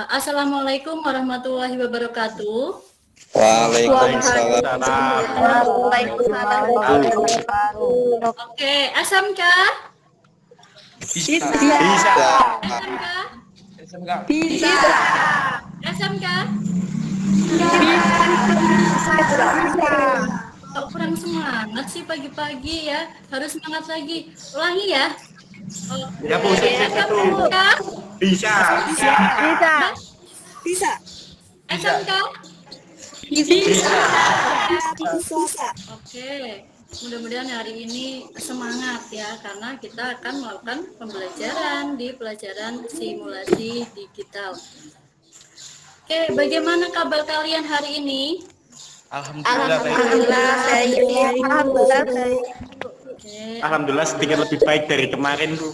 Assalamualaikum warahmatullahi wabarakatuh. Waalaikumsalam. Oke, SMK? Bisa. SMK? Kok kurang semangat sih pagi-pagi ya? Harus semangat lagi. Ulangi ya. Ya, Bu, SMK? Bisa. SMK? Bisa. Oke, mudah-mudahan hari ini semangat ya, karena kita akan melakukan pembelajaran di pelajaran simulasi digital. Oke, bagaimana kabar kalian hari ini? Alhamdulillah sedikit lebih baik dari kemarin, Bu.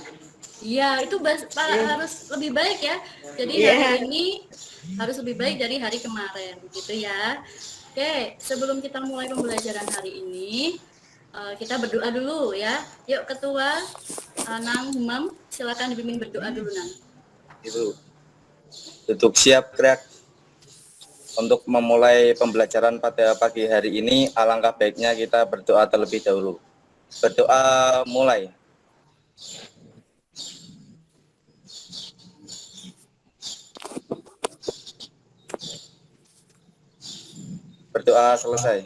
Iya, itu harus lebih baik ya. Jadi hari ini harus lebih baik dari hari kemarin, gitu ya. Oke, sebelum kita mulai pembelajaran hari ini, kita berdoa dulu ya. Yuk Ketua Nang Humam, silakan dibimbing berdoa dulu Nang. Itu tutup siap gerak. Untuk memulai pembelajaran pada pagi hari ini, alangkah baiknya kita berdoa terlebih dahulu. Berdoa mulai. Berdoa selesai.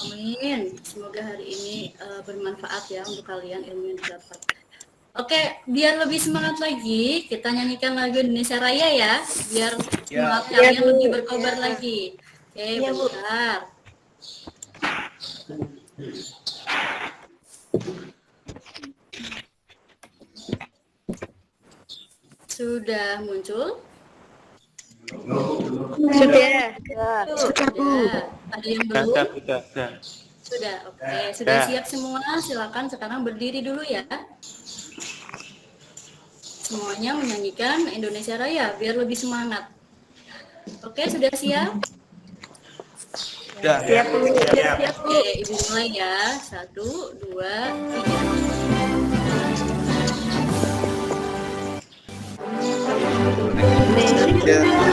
Amin. Semoga hari ini bermanfaat ya untuk kalian ilmu yang didapat. Oke, biar lebih semangat lagi, kita nyanyikan lagu Indonesia Raya ya, biar semangat kalian lebih berkobar lagi. Oke, bentar. Sudah muncul? Sudah. Ada yang belum? Sudah. Sudah, oke. Sudah siap semua? Silakan sekarang berdiri dulu ya. Semuanya menyanyikan Indonesia Raya biar lebih semangat. Oke, sudah siap? Siap. Oke, Ibu mulai ya. 1, 2, 3.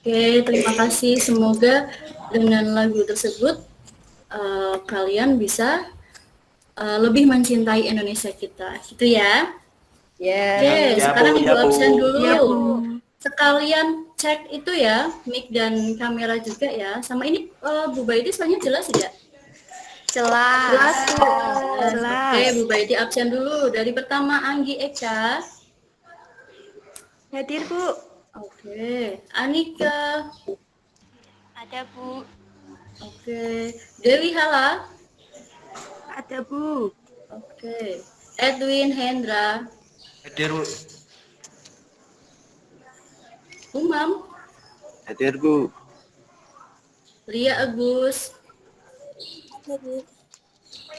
Oke, terima kasih. Semoga dengan lagu tersebut kalian bisa lebih mencintai Indonesia kita, gitu ya. Oke, sekarang Ibu absen dulu. Sekalian cek itu ya, mic dan kamera juga ya. Sama ini Bu Baiti soalnya jelas tidak? Jelas. Oke, Bu Baiti absen dulu. Dari pertama Anggi Eka. Hadir, Bu. Oke, Anika. Ada, Bu. Oke, Dewi Hala. Ada, Bu. Oke, Edwin Hendra. Hadir, Bu. Umam. Hadir, Bu. Lia Agus.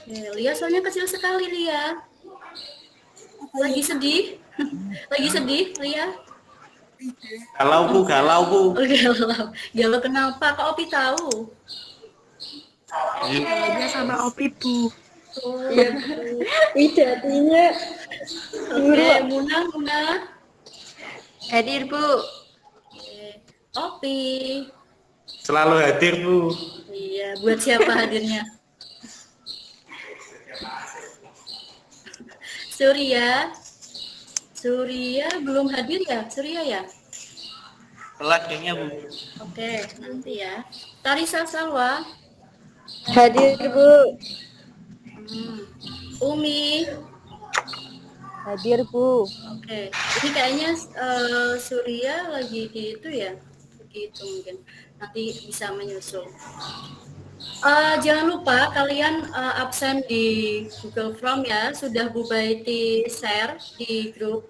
Lia soalnya kecil sekali Lia. Lagi sedih? Lagi sedih Lia? Galau bu. Oh, galau. Galau kenapa? Kok Opi tahu? Dia sama Opi, Bu. Iya, Widatinya. oke, Muna. Hadir, Bu. Oke. Opi. Selalu hadir bu. Iya, buat siapa hadirnya? Surya belum hadir ya? Surya ya? Telat kayaknya bu. Oke, nanti ya. Tarisa Salwa. Hadir, Bu. Umi. Hadir, Bu. Oke, ini kayaknya Surya lagi di itu ya, begitu mungkin nanti bisa menyusul. Jangan lupa kalian absen di Google Form ya, sudah Bu Baiti share di grup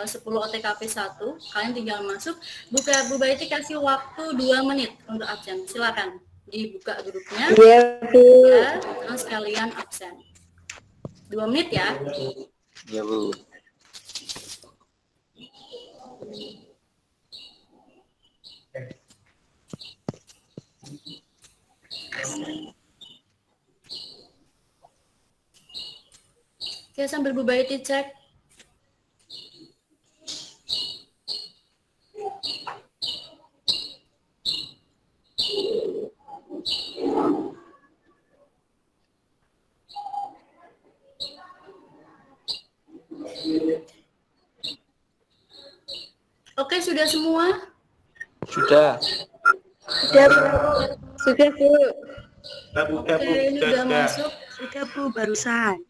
10 OTKP 1, kalian tinggal masuk, Bu Baiti kasih waktu 2 menit untuk absen, silakan dibuka grupnya, ya, terus kalian absen. 2 menit ya. Ya Bu. Oke, sambil Bu Baiti cek. Oke, sudah semua? Sudah. Sudah, Bu. Sudah, Bu. Udah bu. Oke, ini udah masuk. Sudah, Bu, barusan.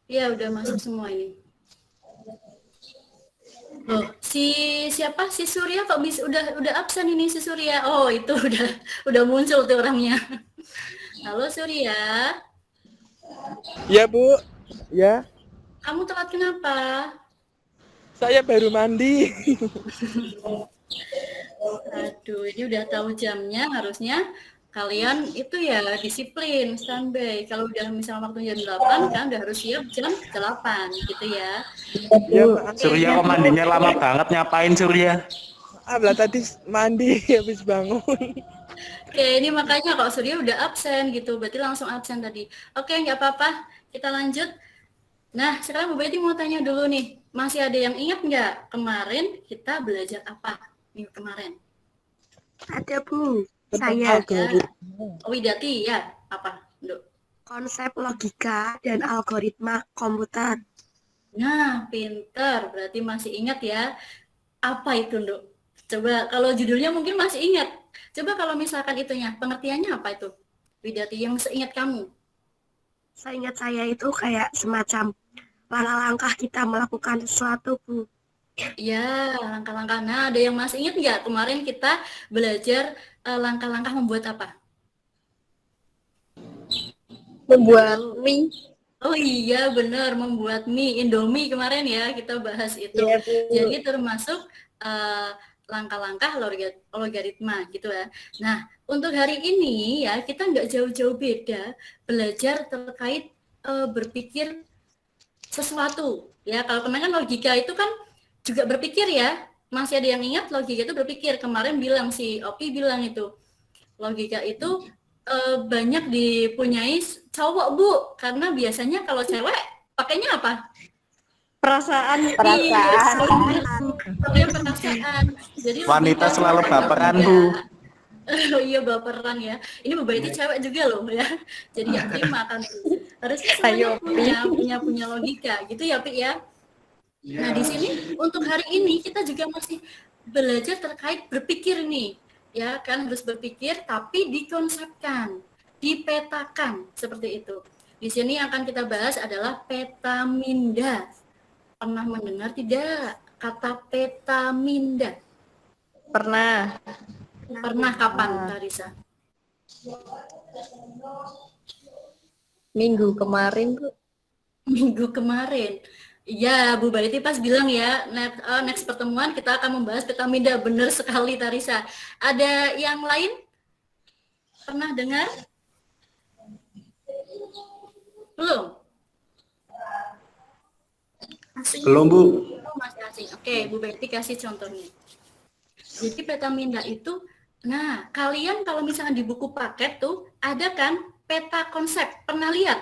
Iya, udah masuk semua ini. Oh, siapa? Si Surya kok bisa udah absen ini si Surya. Oh, itu udah muncul tuh orangnya. Halo Surya. Ya Bu, ya Kamu telat kenapa? saya baru mandi. Aduh, ini udah tahu jamnya, harusnya kalian itu ya disiplin, standby. Kalau udah misalnya waktu jam 8 kan udah harus siap jam 8 gitu ya. Ya maaf, Surya kok mandinya lama banget, ngapain Surya? maaf lah tadi mandi habis bangun. Oke, ini makanya kalau Surya udah absen gitu, berarti langsung absen tadi. Oke, nggak apa-apa, kita lanjut. Nah, sekarang Bu Betty mau tanya dulu nih, masih ada yang ingat nggak kemarin kita belajar apa minggu kemarin? Ada, Bu. Saya. Oh, Widati ya, apa? Nduk. Konsep logika dan algoritma komputer. Nah, pinter, berarti masih ingat ya. Apa itu, Nduk? Coba kalau judulnya mungkin masih ingat. Coba kalau misalkan itunya, pengertiannya apa itu? Widati yang seingat kamu. Seingat saya itu kayak semacam langkah-langkah kita melakukan sesuatu, Bu. Ya, langkah-langkah. Nah, ada yang masih ingat nggak? Kemarin kita belajar langkah-langkah membuat apa? Membuat mie. Oh iya, benar, membuat mie, Indomie kemarin ya, kita bahas itu. Iya, Bu. Jadi termasuk langkah-langkah logaritma gitu ya. Nah, untuk hari ini ya, kita nggak jauh-jauh beda belajar terkait berpikir sesuatu. Ya, kalau kemarin kan logika itu kan juga berpikir ya. Masih ada yang ingat logika itu berpikir. Kemarin bilang si Opi bilang itu. Logika itu banyak dipunyai cowok, Bu. Karena biasanya kalau cewek pakainya apa? Perasaan. Iya, perasaan. Jadi Wanita logika selalu itu baperan beda. bu. Oh iya, baperan ya. Ini Bu Baiti cewek juga loh ya. Jadi ya terima kan. Harusnya semuanya punya logika gitu ya, Pi ya. Nah, di sini untuk hari ini kita juga masih belajar terkait berpikir nih. Ya, kan harus berpikir tapi dikonsepkan, dipetakan seperti itu. Di sini yang akan kita bahas adalah petaminda. Pernah mendengar tidak kata petaminda? Pernah. Pernah kapan, Tarisa? Minggu kemarin, Bu. Minggu kemarin. Iya, Bu Baiti pas bilang ya, next pertemuan kita akan membahas Petamida. Benar sekali, Tarisa. Ada yang lain? Pernah dengar? Belum? Asing. Belum, Bu. Oh, masih asing. Oke, Bu Baiti kasih contohnya. Jadi Petamida itu, nah kalian kalau misalnya di buku paket tuh, ada kan peta konsep. Pernah lihat?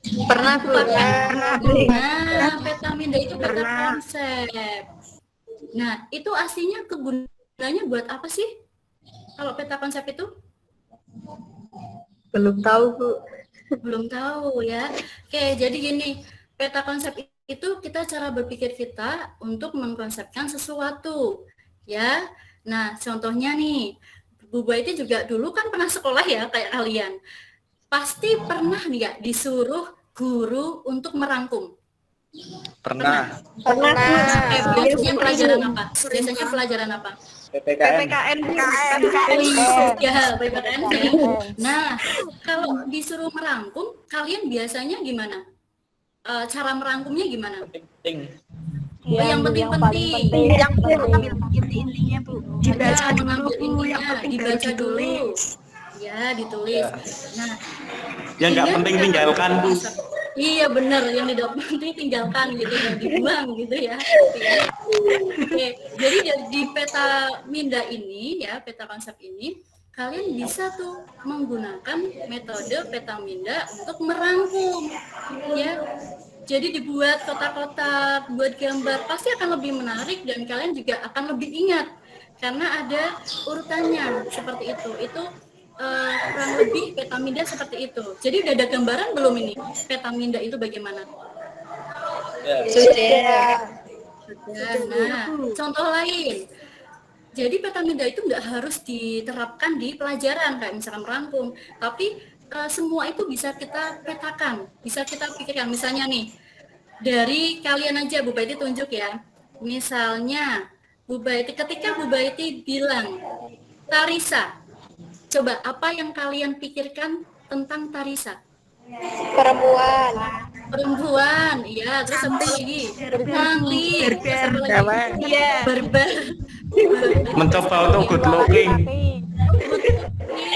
Pernah, Bu. Pernah, Bu. Nah, Petamida itu peta konsep. Nah, itu aslinya kegunaannya buat apa sih? Kalau peta konsep itu? Belum tahu, Bu. Belum tahu ya. Oke, jadi gini, peta konsep itu kita cara berpikir kita untuk mengkonsepkan sesuatu, ya. Nah, contohnya nih, Bu Baiti juga dulu kan pernah sekolah ya kayak kalian. Pasti pernah nih ya disuruh guru untuk merangkum. Pernah. Pernah. Biasanya pelajaran apa? Biasanya pelajaran apa? PPKN. Ya, PPKN sih. Nah, kalau disuruh merangkum, kalian biasanya gimana? Cara merangkumnya gimana? Penting. Yang penting-penting. Yang mengambil inti-intinya, Bu. Dibaca Ya, dulu, mengambil Bu. Yang intinya, penting baru dibaca dulu. ditulis. Ya, ditulis. Nah, Yang nggak sehingga penting kita tinggalkan, Bu. Iya benar, yang tidak penting tinggalkan gitu ya, dibuang gitu ya. Oke, jadi di peta minda ini ya, peta konsep ini, kalian bisa tuh menggunakan metode peta minda untuk merangkum ya. Jadi dibuat kotak-kotak, buat gambar, pasti akan lebih menarik dan kalian juga akan lebih ingat karena ada urutannya seperti itu. Itu kurang lebih peta minda seperti itu. Jadi udah ada gambaran belum ini peta minda itu bagaimana? Sudah. Sudah. Nah, contoh lain. Jadi peta minda itu nggak harus diterapkan di pelajaran kayak misalkan merangkum, tapi semua itu bisa kita petakan, bisa kita pikirkan. Misalnya nih, dari kalian aja Bu Baiti tunjuk ya. Misalnya Bu Baiti, ketika Bu Baiti bilang Tarisa, coba apa yang kalian pikirkan tentang Tarisa? Perempuan. Perempuan, iya. Terus apa lagi? Cantik. Terus apa lagi? Iya. Barbar. Mencoba untuk good looking.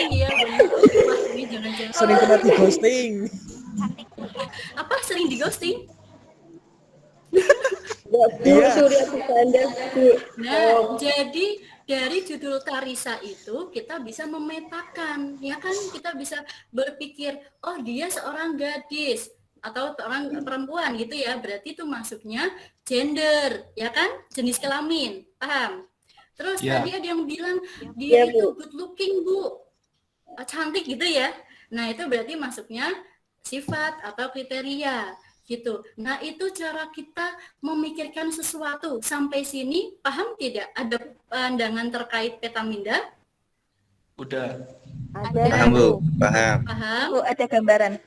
Iya benar. Wah, ini jangan-jangan. Sering kena di ghosting. Apa sering di ghosting? Iya. Nah, jadi dari judul Tarisa itu kita bisa memetakan, ya kan? Kita bisa berpikir, oh dia seorang gadis atau seorang perempuan gitu ya. Berarti itu masuknya gender, ya kan? Jenis kelamin, paham? Terus Ya. tadi ada yang bilang dia itu good looking, Bu. Cantik gitu ya. Nah, itu berarti masuknya sifat atau kriteria gitu. Nah, itu cara kita memikirkan sesuatu. Sampai sini paham tidak? Ada pandangan terkait peta minda? Udah. Paham, Bu? Paham. Paham? Bu, ada gambaran.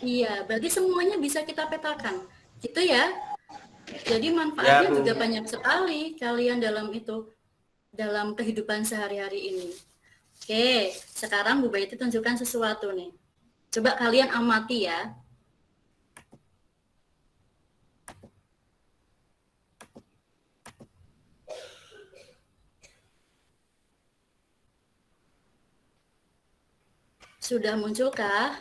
Iya, berarti semuanya bisa kita petakan. Gitu ya. Jadi manfaatnya Ya, Bu. juga banyak sekali kalian dalam itu, dalam kehidupan sehari-hari ini. Oke, sekarang Bu Baiti tunjukkan sesuatu nih. Coba kalian amati ya. Sudah munculkah?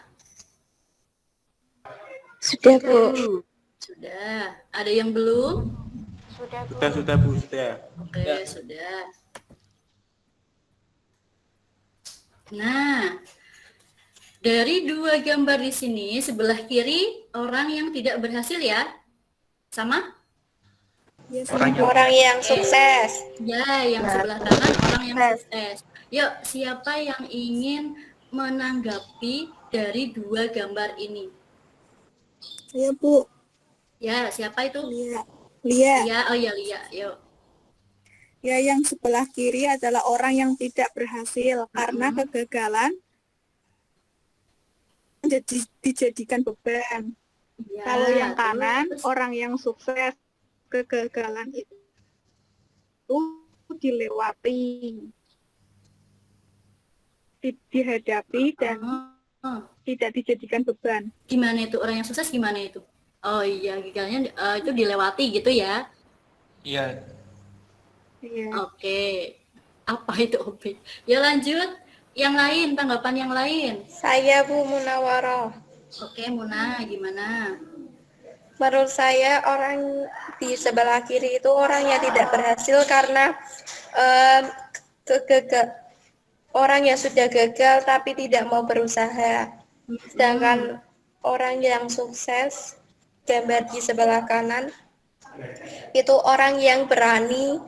Sudah, Bu. Sudah. Ada yang belum? Sudah, Bu. Sudah. Oke, sudah. Nah, dari dua gambar di sini, sebelah kiri orang yang tidak berhasil ya? Sama? Orang yang sukses. Ya, yang sebelah kanan orang yang sukses. Yuk, siapa yang ingin menanggapi dari dua gambar ini? Saya Bu, Ya, siapa itu? Lia. Ya, oh ya, Lia. Yuk. Ya, yang sebelah kiri adalah orang yang tidak berhasil karena kegagalan dijadikan beban. Ya, Kalau yang kanan, terus. orang yang sukses, kegagalan itu dilewati, dihadapi dan Oh, tidak dijadikan beban. gimana itu? Orang yang sukses gimana itu? Oh iya, gagalnya itu dilewati gitu ya. Iya. Iya. Oke. Apa itu OB? Ya lanjut. Yang lain, tanggapan yang lain. Saya Bu Munawaroh. Oke, Muna, gimana? Menurut saya orang di sebelah kiri itu orang yang tidak berhasil karena em, orang yang sudah gagal tapi tidak mau berusaha. Sedangkan orang yang sukses, gambar di sebelah kanan, itu orang yang berani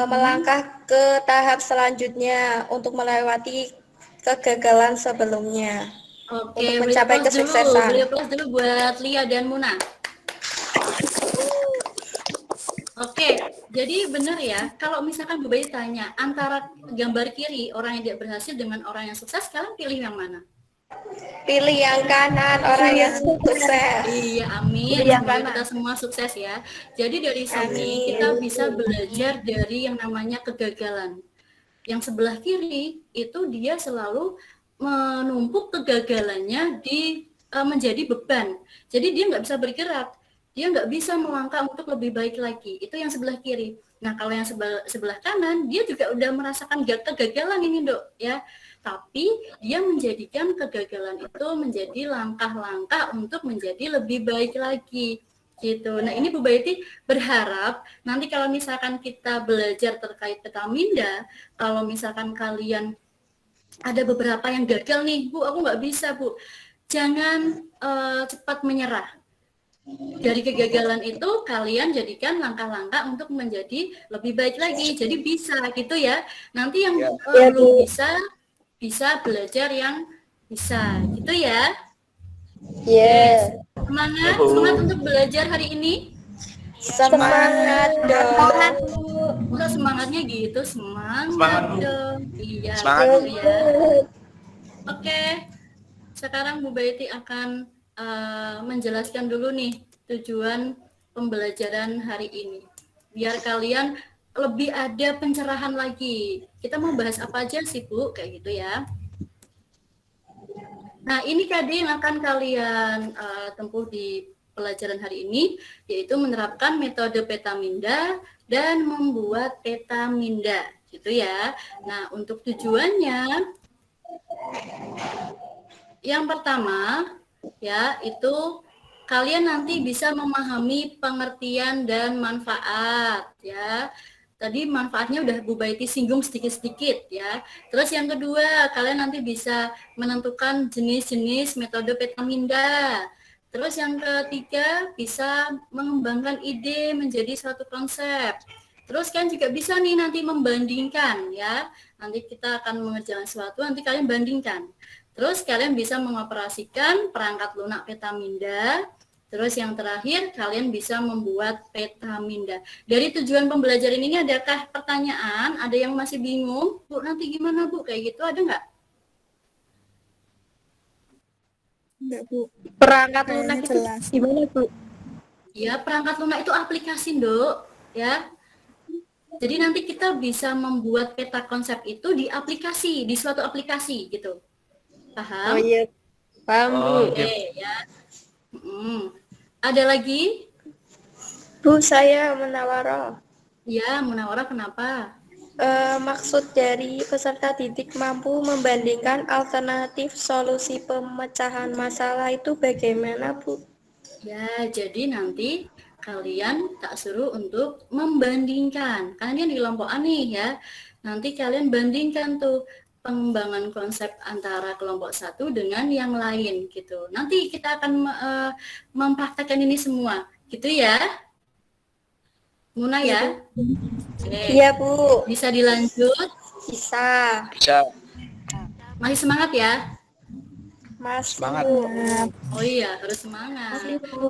melangkah ke tahap selanjutnya untuk melewati kegagalan sebelumnya. Oke, Untuk beri mencapai applause dulu. kesuksesan. Beri applause dulu buat Lia dan Muna. Oke, jadi benar ya, kalau misalkan Bu Bayi tanya, antara gambar kiri orang yang tidak berhasil dengan orang yang sukses, kalian pilih yang mana? Pilih yang kanan, orang yang sukses. Iya, amin. Iya, Semoga Mama. kita semua sukses ya. Jadi dari sini Amin. kita bisa belajar dari yang namanya kegagalan. Yang sebelah kiri itu dia selalu menumpuk kegagalannya menjadi beban. Jadi dia nggak bisa bergerak, dia nggak bisa melangkah untuk lebih baik lagi. Itu yang sebelah kiri. Nah kalau yang sebelah kanan, dia juga udah merasakan kegagalan ini dok ya. Tapi dia menjadikan kegagalan itu menjadi langkah-langkah untuk menjadi lebih baik lagi gitu. Nah ini Bu Baiti berharap nanti kalau misalkan kita belajar terkait peta minda, kalau misalkan kalian ada beberapa yang gagal nih, Bu, aku nggak bisa, Bu. Jangan cepat menyerah. Dari kegagalan itu kalian jadikan langkah-langkah untuk menjadi lebih baik lagi. Jadi bisa gitu ya. Nanti yang belum bisa belajar yang bisa. Gitu ya. Yes. Semangat untuk belajar hari ini. Semangat dong. Udah semangatnya gitu, semangat Semangat, Bu. dong. Iya, Semangat, gitu Bu. ya. Oke, sekarang Bu Baiti akan menjelaskan dulu nih tujuan pembelajaran hari ini. Biar kalian lebih ada pencerahan lagi. Kita mau bahas apa aja sih Bu, kayak gitu ya. Nah, ini tadi yang akan kalian tempuh di pelajaran hari ini, yaitu menerapkan metode peta minda dan membuat peta minda, gitu ya. Nah, untuk tujuannya, yang pertama, ya, itu kalian nanti bisa memahami pengertian dan manfaat, ya. Tadi manfaatnya udah Bu Baiti singgung sedikit-sedikit ya. Terus yang kedua, kalian nanti bisa menentukan jenis-jenis metode peta minda. Terus yang ketiga, bisa mengembangkan ide menjadi suatu konsep. Terus kalian juga bisa nih nanti membandingkan ya. Nanti kita akan mengerjakan sesuatu, nanti kalian bandingkan. Terus kalian bisa mengoperasikan perangkat lunak peta minda. Terus yang terakhir, kalian bisa membuat peta minda. Dari tujuan pembelajaran ini adakah pertanyaan? Ada yang masih bingung? Bu, nanti gimana Bu? Kayak gitu ada nggak? Enggak, Bu. Perangkat Kayaknya lunak itu jelas. gimana, Bu? Ya, perangkat lunak itu aplikasi, Dok. Ya. Jadi nanti kita bisa membuat peta konsep itu di aplikasi, di suatu aplikasi gitu. Paham? Oh iya, paham, Bu. Oke, ya. Ada lagi? Bu, saya Munawaroh. Ya, Munawara kenapa? Maksud dari peserta didik mampu membandingkan alternatif solusi pemecahan masalah itu bagaimana, Bu? Ya, jadi nanti kalian tak suruh untuk membandingkan. Kalian di kelompok A nih ya. Nanti kalian bandingkan tuh pengembangan konsep antara kelompok satu dengan yang lain gitu. Nanti kita akan mempraktekkan ini semua, gitu ya. Muna ya. Oke. Iya, Bu. Bisa dilanjut. Bisa. Bisa. Masih semangat ya? Mas. Semangat. Oh iya, harus semangat.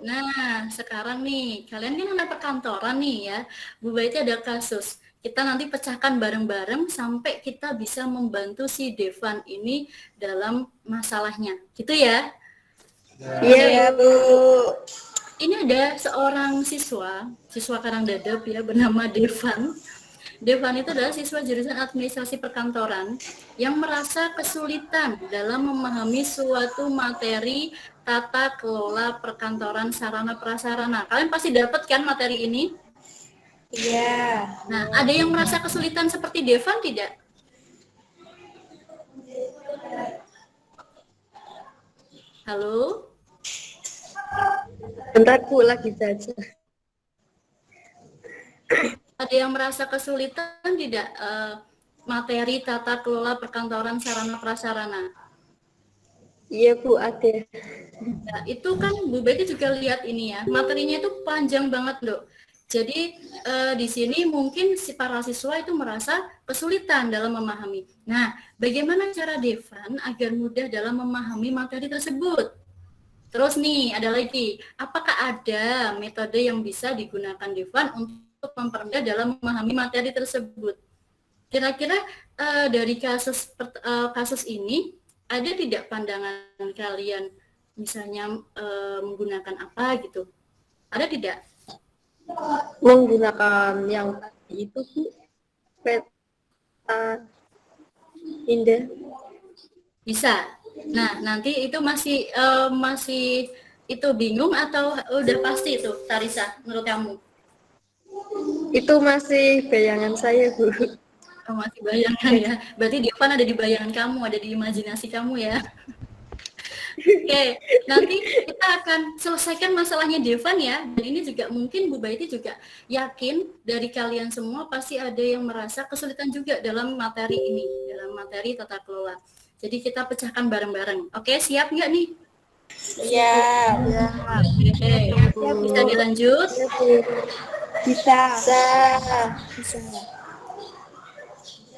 Nah, sekarang nih, kalian kan anak perkantoran nih ya. Bu Baiti ada kasus. Kita nanti pecahkan bareng-bareng sampai kita bisa membantu si Devan ini dalam masalahnya. Gitu ya? Iya, Bu. Ini ada seorang siswa Karangdadap ya bernama Devan. Devan itu adalah siswa jurusan administrasi perkantoran yang merasa kesulitan dalam memahami suatu materi tata kelola perkantoran sarana prasarana. Kalian pasti dapat kan materi ini? Iya. Nah, ada yang merasa kesulitan seperti Devan tidak? Halo? Bentar Bu, lagi saja. Ada yang merasa kesulitan tidak materi tata kelola perkantoran sarana prasarana? Iya Bu, ada. Nah, itu kan Bu Betty juga lihat ini ya, materinya itu panjang banget loh. Jadi di sini mungkin si para siswa itu merasa kesulitan dalam memahami. Nah, bagaimana cara Devan agar mudah dalam memahami materi tersebut? Terus nih, ada lagi, apakah ada metode yang bisa digunakan Devan untuk mempermudah dalam memahami materi tersebut? Kira-kira dari kasus ini, ada tidak pandangan kalian, misalnya menggunakan apa gitu? Ada tidak? Menggunakan yang tadi itu Bu, peta indah. Bisa. Nah, nanti itu masih itu bingung atau udah pasti itu, Tarisa, menurut kamu? Itu masih bayangan saya Bu. Oh, masih bayangan ya. Berarti Devan ada di bayangan kamu, ada di imajinasi kamu ya. Oke, nanti kita akan selesaikan masalahnya Devan ya. Dan ini juga mungkin Bu Baiti juga yakin dari kalian semua pasti ada yang merasa kesulitan juga dalam materi ini, dalam materi tata kelola. Jadi kita pecahkan bareng-bareng. Oke, siap nggak nih? Iya. Oke, bisa dilanjut? Bisa. Bisa.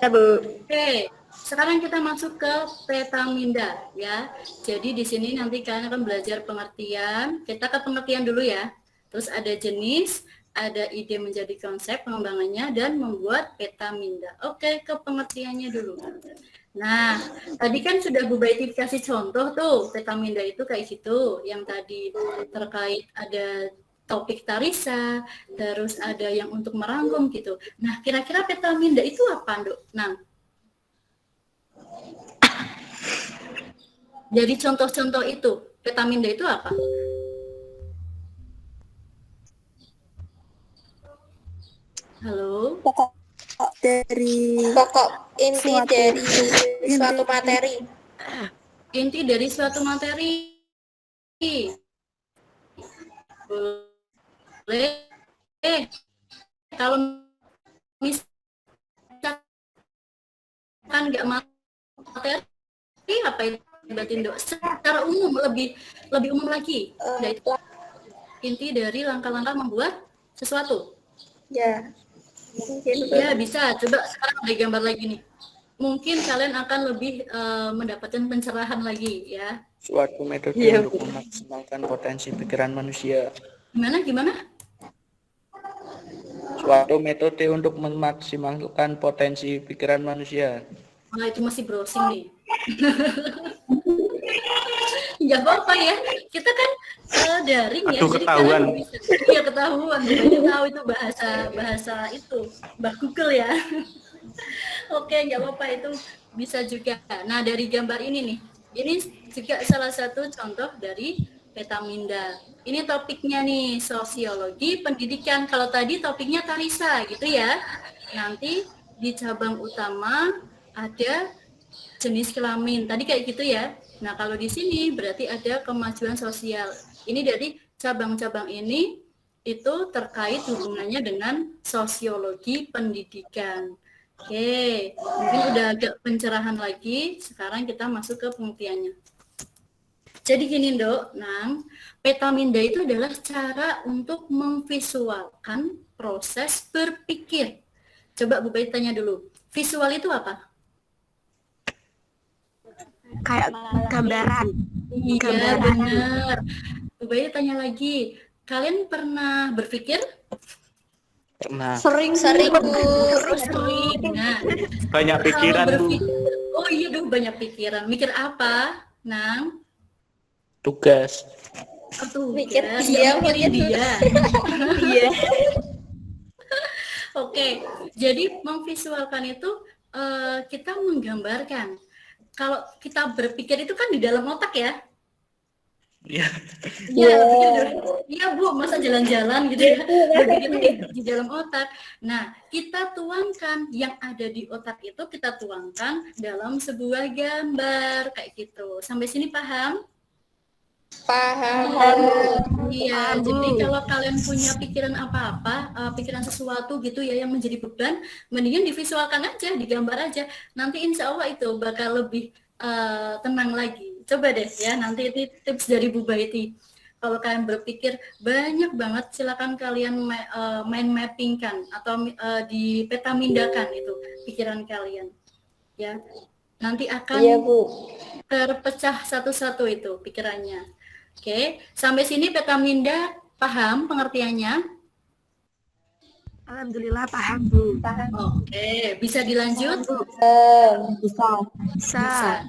Ya Bu. Oke, sekarang kita masuk ke peta minda ya. Jadi di sini nanti kalian akan belajar pengertian. Kita ke pengertian dulu ya. Terus ada jenis, ada ide menjadi konsep pengembangannya dan membuat peta minda. Oke, ke pengertiannya dulu. Nah, tadi kan sudah Bu Baiti kasih contoh tuh, peta minda itu kayak gitu. Yang tadi terkait ada topik Tarisa, terus ada yang untuk merangkum gitu. Nah, kira-kira peta minda itu apa, Nduk? Nah, dari contoh-contoh itu, peta minda itu apa? Halo? Pokok dari Pokok inti Suatu- dari suatu materi. Inti dari suatu materi. Boleh. Kalau misalkan nggak materi, apa itu berarti, Nduk? Secara umum, lebih umum lagi. Yaitu inti dari langkah-langkah membuat sesuatu. Ya. Mungkin Ya, bisa. Coba sekarang ada gambar lagi nih. Mungkin kalian akan lebih mendapatkan pencerahan lagi ya. Suatu metode Iya, untuk memaksimalkan potensi pikiran manusia. Gimana? Suatu metode untuk memaksimalkan potensi pikiran manusia. Wah, itu masih browsing nih. Nggak apa-apa ya. Kita kan daring ya. Aduh, Jadi ketahuan. kalian bisa. Iya, ketahuan. Banyak tahu itu bahasa itu. Mbak Google ya. Oke, nggak apa-apa, itu bisa juga. Nah, dari gambar ini nih. Ini juga salah satu contoh dari peta minda. Ini topiknya nih, sosiologi pendidikan. Kalau tadi topiknya Tarisa gitu ya. Nanti di cabang utama ada jenis kelamin. Tadi kayak gitu ya. Nah, kalau di sini berarti ada kemajuan sosial. Ini dari cabang-cabang ini itu terkait hubungannya dengan sosiologi pendidikan. Oke, mungkin udah agak pencerahan lagi. Sekarang kita masuk ke pengertiannya. Jadi gini, Nduk, Nang, peta minda itu adalah cara untuk memvisualkan proses berpikir. Coba Bu Bayi tanya dulu, visual itu apa? Kayak gambaran. Iya, Gambaran. benar. Bu Bayi tanya lagi, kalian pernah berpikir? Pernah. sering Bu. Sering. Nah, Banyak pikiran, kalau Bu. oh iya, banyak pikiran. Mikir apa, Nang? Tugas. Tuh, Mikir ya, dia, mikirin mungkin. dia. Iya. Oke, jadi memvisualkan itu kita menggambarkan. Kalau kita berpikir itu kan di dalam otak ya. Iya. Iya, iya Bu, masa jalan-jalan gitu ya. Berpikir itu di dalam otak. Nah, kita tuangkan yang ada di otak itu kita tuangkan dalam sebuah gambar kayak gitu. Sampai sini paham? Paham. Iya, jadi kalau kalian punya pikiran apa-apa, pikiran sesuatu gitu ya yang menjadi beban, mendingan divisualkan aja, digambar aja. Nanti insya Allah itu bakal lebih tenang lagi. Coba deh ya, nanti itu tips dari Bu Baiti. Kalau kalian berpikir banyak banget, silakan kalian main mapping kan atau di peta mindakan itu pikiran kalian. Ya, nanti akan terpecah satu-satu itu pikirannya. Oke, sampai sini peta minda paham pengertiannya? Alhamdulillah paham Bu. Oke, bisa dilanjut? Bisa.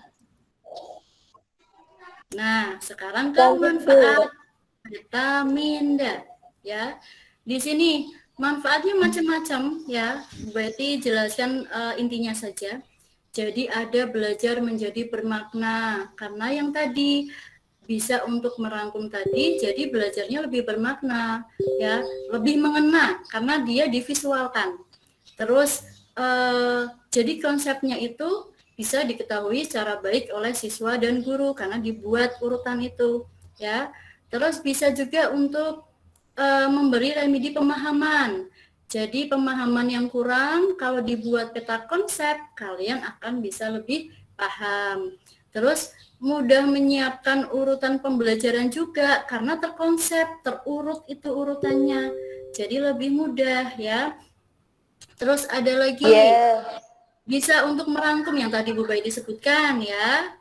Nah, sekarang ke manfaat peta minda ya. Di sini manfaatnya macam-macam ya. Berarti jelaskan intinya saja. Jadi ada belajar menjadi bermakna karena yang tadi bisa untuk merangkum tadi, jadi belajarnya lebih bermakna, ya, lebih mengena karena dia divisualkan. Terus, jadi konsepnya itu bisa diketahui secara baik oleh siswa dan guru karena dibuat urutan itu, ya. Terus bisa juga untuk memberi remedi pemahaman. Jadi pemahaman yang kurang kalau dibuat peta konsep, kalian akan bisa lebih paham. Terus mudah menyiapkan urutan pembelajaran juga karena terkonsep, terurut itu urutannya. Jadi lebih mudah ya. Terus ada lagi bisa untuk merangkum yang tadi Bu Bayi disebutkan ya.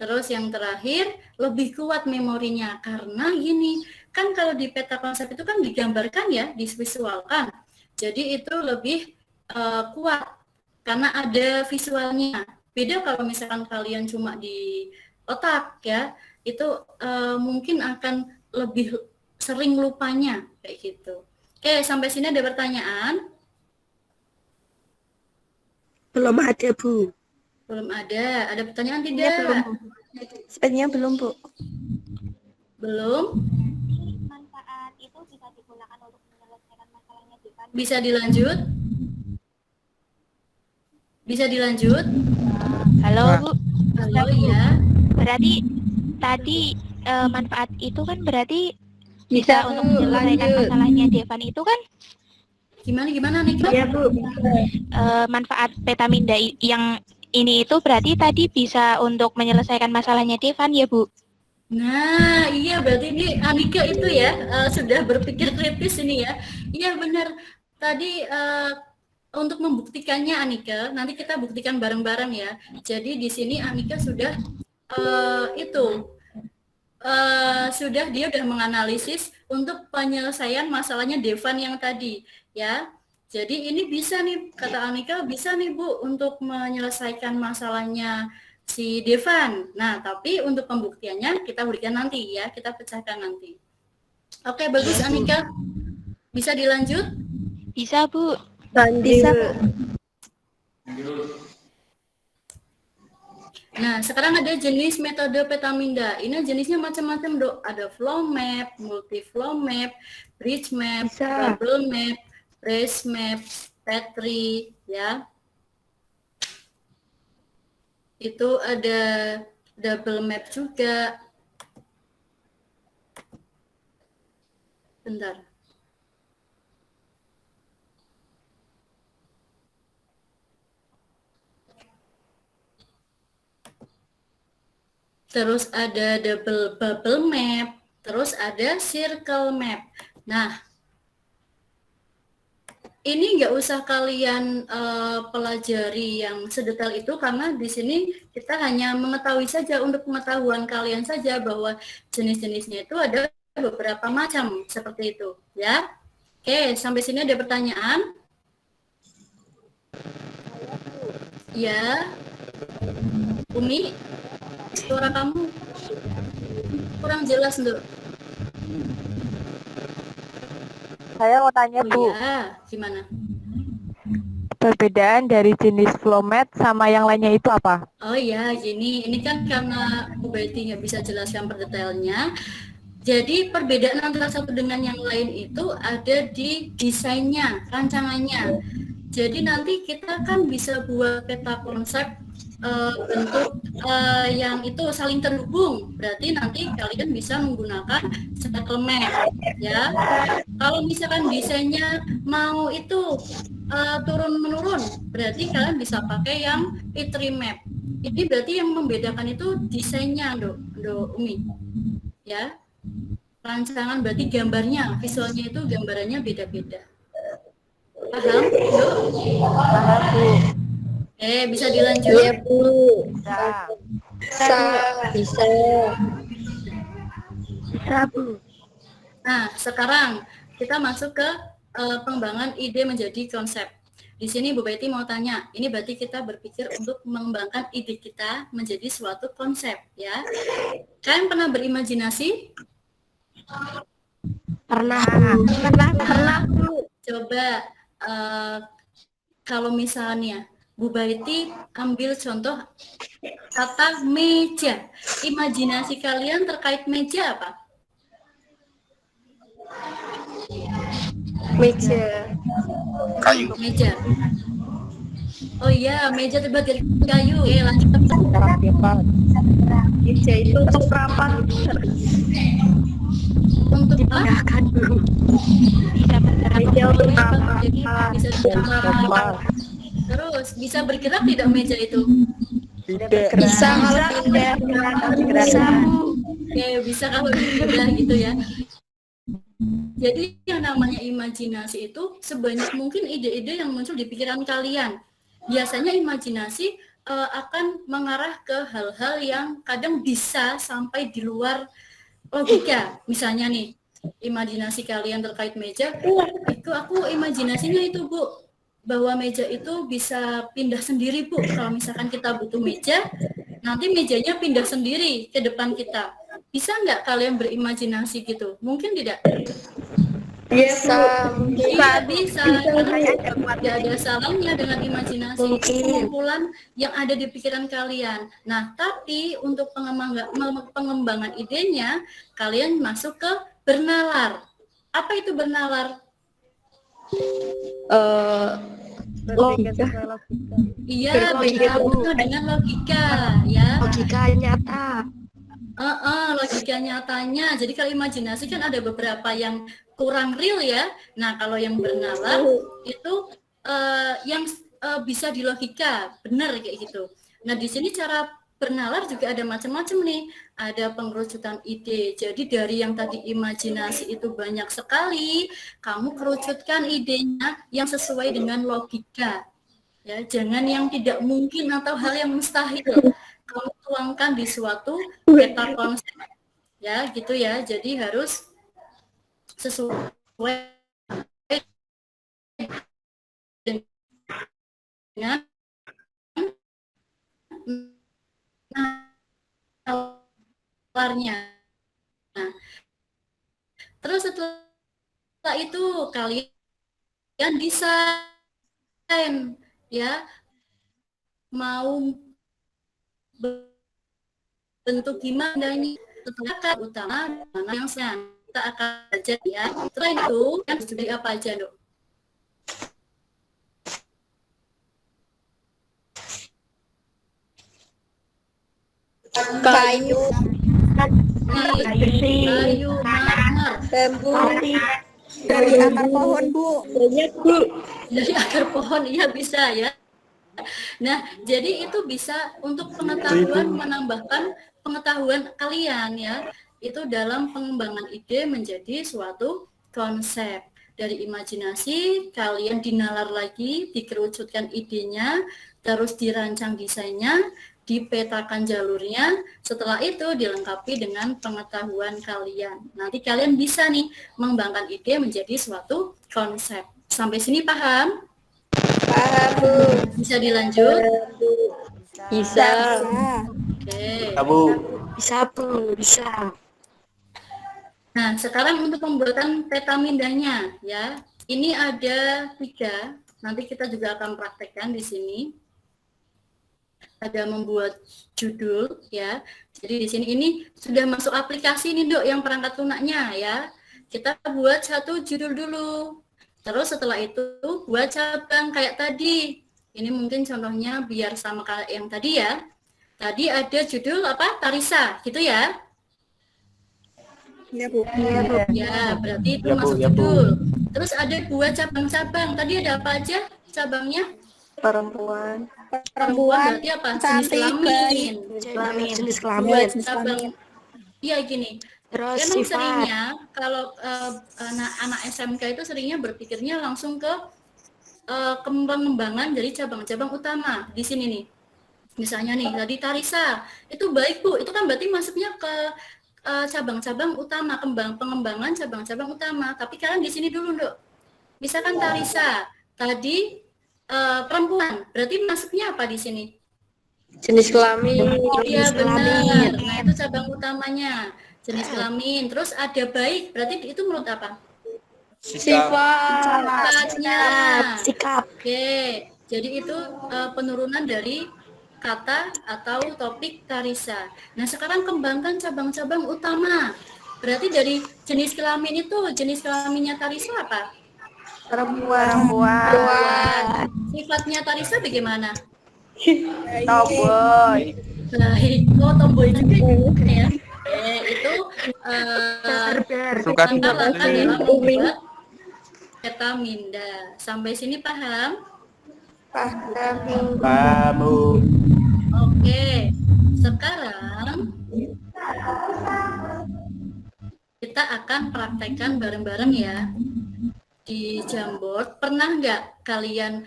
Terus yang terakhir lebih kuat memorinya karena gini, kan kalau di peta konsep itu kan digambarkan ya, divisualkan. Jadi itu lebih kuat karena ada visualnya. Beda kalau misalkan kalian cuma di otak ya, itu mungkin akan lebih sering lupanya kayak gitu. Oke, sampai sini ada pertanyaan? Belum ada Bu. Belum ada. Ada pertanyaan tidak? Sepertinya belum Bu. Belum? Manfaat itu bisa digunakan untuk menyelesaikan masalahnya Devan. Bisa dilanjut? Bisa dilanjut? Halo Bu. Halo ya. Berarti tadi manfaat itu kan berarti bisa untuk menyelesaikan masalahnya Devan itu kan? Gimana nih Kak? Iya Bu. Manfaat petaminda yang ini itu berarti tadi bisa untuk menyelesaikan masalahnya Devan ya Bu? Nah, iya berarti ini Anika itu ya sudah berpikir kritis ini ya. Iya benar. Tadi untuk membuktikannya Anika, nanti kita buktikan bareng-bareng ya. Jadi di sini Anika sudah sudah dia udah menganalisis untuk penyelesaian masalahnya Devan yang tadi ya. Jadi ini bisa nih kata Anika bisa nih Bu untuk menyelesaikan masalahnya si Devan. Nah, tapi untuk pembuktiannya kita berikan nanti ya, kita pecahkan nanti. Oke, bagus Anika. Bisa dilanjut? Bisa Bu. Bisa Bu. Nah, sekarang ada jenis metode petaminda. Ini jenisnya macam-macam, Dok. Ada flow map, multi flow map, bridge map, bubble map, race map, petri, ya. Itu ada double map juga. Bentar. Terus ada double bubble map, terus ada circle map. Nah, ini nggak usah kalian pelajari yang sedetail itu karena di sini kita hanya mengetahui saja untuk pengetahuan kalian saja bahwa jenis-jenisnya itu ada beberapa macam seperti itu, ya. Oke, sampai sini ada pertanyaan? Ya, Umi. Suara kamu kurang jelas, Nduk. Saya mau tanya, Bu. Ya, gimana? perbedaan dari jenis flowmet sama yang lainnya itu apa? Oh ya, ini kan karena Bu Betty nggak bisa jelaskan per detailnya. Jadi perbedaan antara satu dengan yang lain itu ada di desainnya, rancangannya. Jadi nanti kita kan bisa buat peta konsep bentuk yang itu saling terhubung. Berarti nanti kalian bisa menggunakan settlement, ya. Kalau misalkan desainnya mau itu turun menurun, berarti kalian bisa pakai yang P3 map. Ini berarti yang membedakan itu desainnya, Dok Umi, ya. Rancangan berarti gambarnya, visualnya itu gambarannya beda-beda. Paham, Dok? Paham, Bu. Bisa dilanjut? Iya, Bu. Bisa. Bisa. Bisa, Bu. Nah, sekarang kita masuk ke pengembangan ide menjadi konsep. Di sini Bu Betty mau tanya, ini berarti kita berpikir untuk mengembangkan ide kita menjadi suatu konsep, ya. Kalian pernah berimajinasi? Pernah, Bu. Coba kalau misalnya Bu Betty ambil contoh kata meja. Imajinasi kalian terkait meja apa? Meja. Kayu. Meja. Oh iya, meja terbuat dari kayu. Lanjut. Meja itu untuk rapat. Untuk apa? Dipindahkan, Bu. Bisa bergerak. Meja untuk rapat. Jadi bisa bergerak. Terus bisa bergerak tidak meja itu? Tidak. Bisa kalau pindah. Bisa, Bu. Oke, bisa kalau pindah gitu ya. Jadi yang namanya imajinasi itu sebanyak mungkin ide-ide yang muncul di pikiran kalian. Biasanya imajinasi akan mengarah ke hal-hal yang kadang bisa sampai di luar logika. Misalnya nih, imajinasi kalian terkait meja, itu aku imajinasinya itu, Bu, bahwa meja itu bisa pindah sendiri, Bu. Kalau misalkan kita butuh meja, nanti mejanya pindah sendiri ke depan kita. Bisa nggak kalian berimajinasi gitu? Mungkin tidak? Bisa. Iya, bisa. Tidak ada salahnya dengan imajinasi. Kumpulan yang ada di pikiran kalian. Nah, tapi untuk pengembangan idenya, kalian masuk ke bernalar. Apa itu bernalar? Logika. Iya, bergabung dengan logika, ya. Logika nyata. Logika nyatanya. Jadi kalau imajinasi kan ada beberapa yang kurang real ya. Nah, kalau yang bernalar itu yang bisa di logika, benar kayak gitu. Nah, di sini cara bernalar juga ada macam-macam nih. Ada pengerucutan ide. Jadi dari yang tadi imajinasi itu banyak sekali, kamu kerucutkan idenya yang sesuai dengan logika. Ya, jangan yang tidak mungkin atau hal yang mustahil. Kamu tuangkan di suatu peta konsep. Ya, gitu ya. Jadi harus sesuai dengan nalarnya. Nah, terus setelah itu kalian desain, ya, mau bentuk gimana ini, setelah utama mana yang kita akan baca ya. Setelah itu kan dari apa aja, Dok? Kayu. Kayu, marmer, Bambu. Dari akar pohon, Bu. Banyak, Bu. dari akar pohon, iya bisa ya. Nah, jadi itu bisa untuk pengetahuan, menambahkan pengetahuan kalian ya. Itu dalam pengembangan ide menjadi suatu konsep. Dari imajinasi, kalian dinalar lagi, dikerucutkan idenya, terus dirancang desainnya, dipetakan jalurnya, setelah itu dilengkapi dengan pengetahuan kalian. Nanti kalian bisa nih mengembangkan ide menjadi suatu konsep. Sampai sini paham? Paham, Bu. Bisa dilanjut? Bisa. Oke. Bu. Bisa, Bu. Bisa. Nah, sekarang untuk pembuatan peta mindanya ya. Ini ada 3 Nanti kita juga akan praktekkan di sini. Ada membuat judul ya. Jadi di sini ini sudah masuk aplikasi nih Dok yang perangkat lunaknya ya. Kita buat satu judul dulu. Terus setelah itu buat cabang kayak tadi. Ini mungkin contohnya biar sama kayak yang tadi ya. Tadi ada judul apa? Tarisa, gitu ya. Iya, Bu. Ya, berarti itu Ya, Bu, masuk ya, Bu. judul. Terus ada buat cabang-cabang. Tadi ada apa aja cabangnya? Perempuan. Perempuan berarti apa? Jenis cantik, kelamin. Jenis Buat kelamin. jenis cabang. kelamin. Iya gini. Terus Emang sifat. seringnya kalau anak SMK itu seringnya berpikirnya langsung ke pengembangan dari cabang-cabang utama. Di sini nih. Misalnya nih, tadi Tarisa. Itu baik, Bu. Itu kan berarti masuknya ke cabang-cabang utama, pengembangan cabang-cabang utama. Tapi kalian di sini dulu, Dok. Misalkan Tarisa, tadi perempuan, berarti masuknya apa di sini? Jenis kelamin. Iya benar. Nah itu cabang utamanya jenis kelamin. Terus ada baik, berarti itu menurut apa? Sifatnya. Sikap. Oke, jadi itu penurunan dari kata atau topik Tarisa. Nah sekarang kembangkan cabang-cabang utama. Berarti dari jenis kelamin itu, jenis kelaminnya Tarisa apa? Perempuan. Sifatnya Tarisa bagaimana? Tomboy. Baik, oh tomboy juga ya. Itu Suka langkah-langkah dalam membuat Petaminda. Sampai sini paham? Kamu. Oke, sekarang kita akan praktekkan bareng-bareng ya di Jamboard. Pernah nggak kalian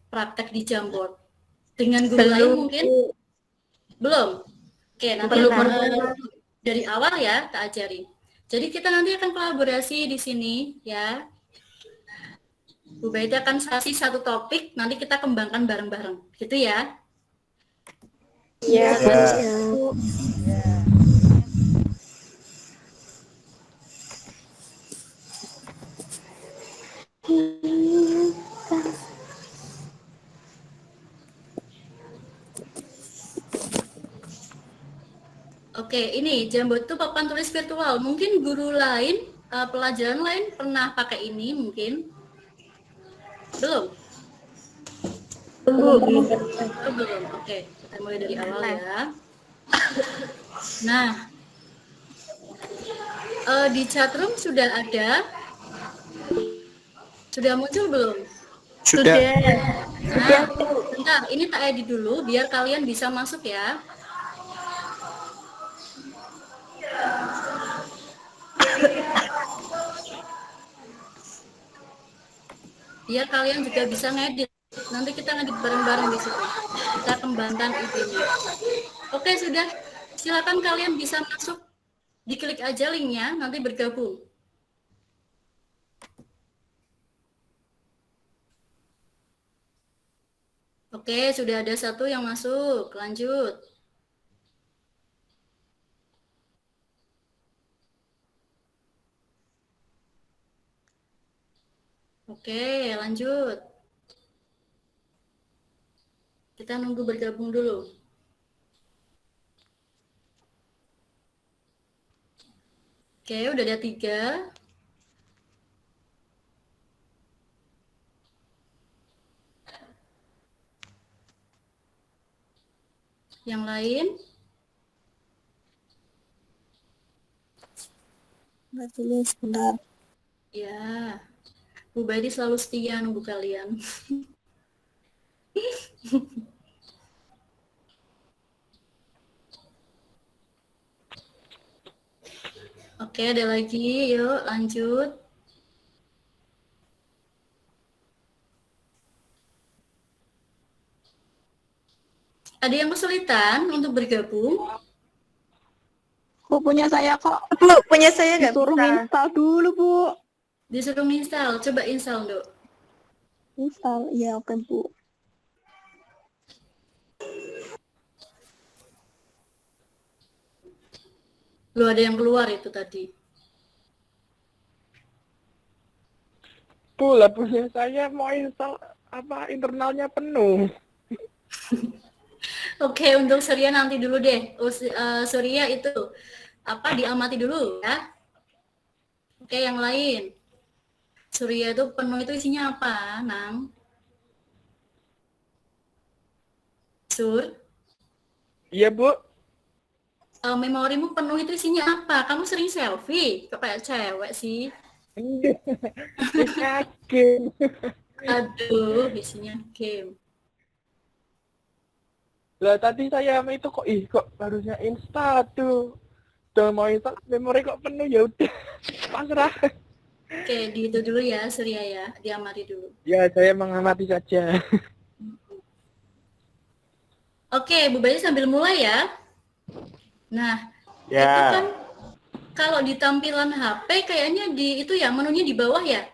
praktek di Jamboard dengan guru lain mungkin? Belum. Oke, nanti dari awal ya tak ajari. Jadi kita nanti akan kolaborasi di sini ya. Bu Baiti akan kasih satu topik, nanti kita kembangkan bareng-bareng, gitu ya. Iya. Oke, ini Jamboard itu papan tulis virtual. Mungkin guru lain, pelajaran lain pernah pakai ini mungkin? Belum? Belum. Oke, kita mulai dari awal ya. Nah, di chatroom sudah ada? Sudah muncul belum? Sudah. Nah, bentar, ini tak edit dulu biar kalian bisa masuk ya. Biar kalian juga bisa ngedit. Nanti kita ngedit bareng-bareng di situ. Kita kembangkan idenya. Oke, sudah. Silakan kalian bisa masuk. Diklik aja linknya, nanti bergabung. Oke, sudah ada satu yang masuk. Lanjut. Oke, lanjut. Kita nunggu bergabung dulu. Oke, udah ada 3. Yang lain? Nggak tulis, benar. Ya, Bu Baiti selalu setia nunggu kalian. Oke, ada lagi. Yuk, lanjut. Ada yang kesulitan untuk bergabung? Bu, punya saya kok. Bu, punya saya nggak Disuruh bisa. install dulu, Bu. Disuruh install. Coba install, Dok. Install, iya oke, Bu. Lu ada yang keluar itu tadi. Bu, lah punya saya mau install internalnya penuh. Oke, untuk Surya nanti dulu deh. Surya itu diamati dulu ya. Oke, yang lain. Surya itu penuh itu isinya apa, Nang? Sur? Iya, Bu. Memorimu penuh itu isinya apa? Kamu sering selfie? Kok kayak cewek sih? Isinya game. Aduh, isinya game. Lah tadi saya itu kok harusnya install tuh. Udah mau install memori kok penuh, ya udah pasrah. Oke, di itu dulu ya, Surya ya, diamati dulu. Ya, saya mengamati saja. Oke, Bu Bayi sambil mulai ya. Nah, itu Ya. kan kalau di tampilan HP kayaknya di itu ya, menunya di bawah ya?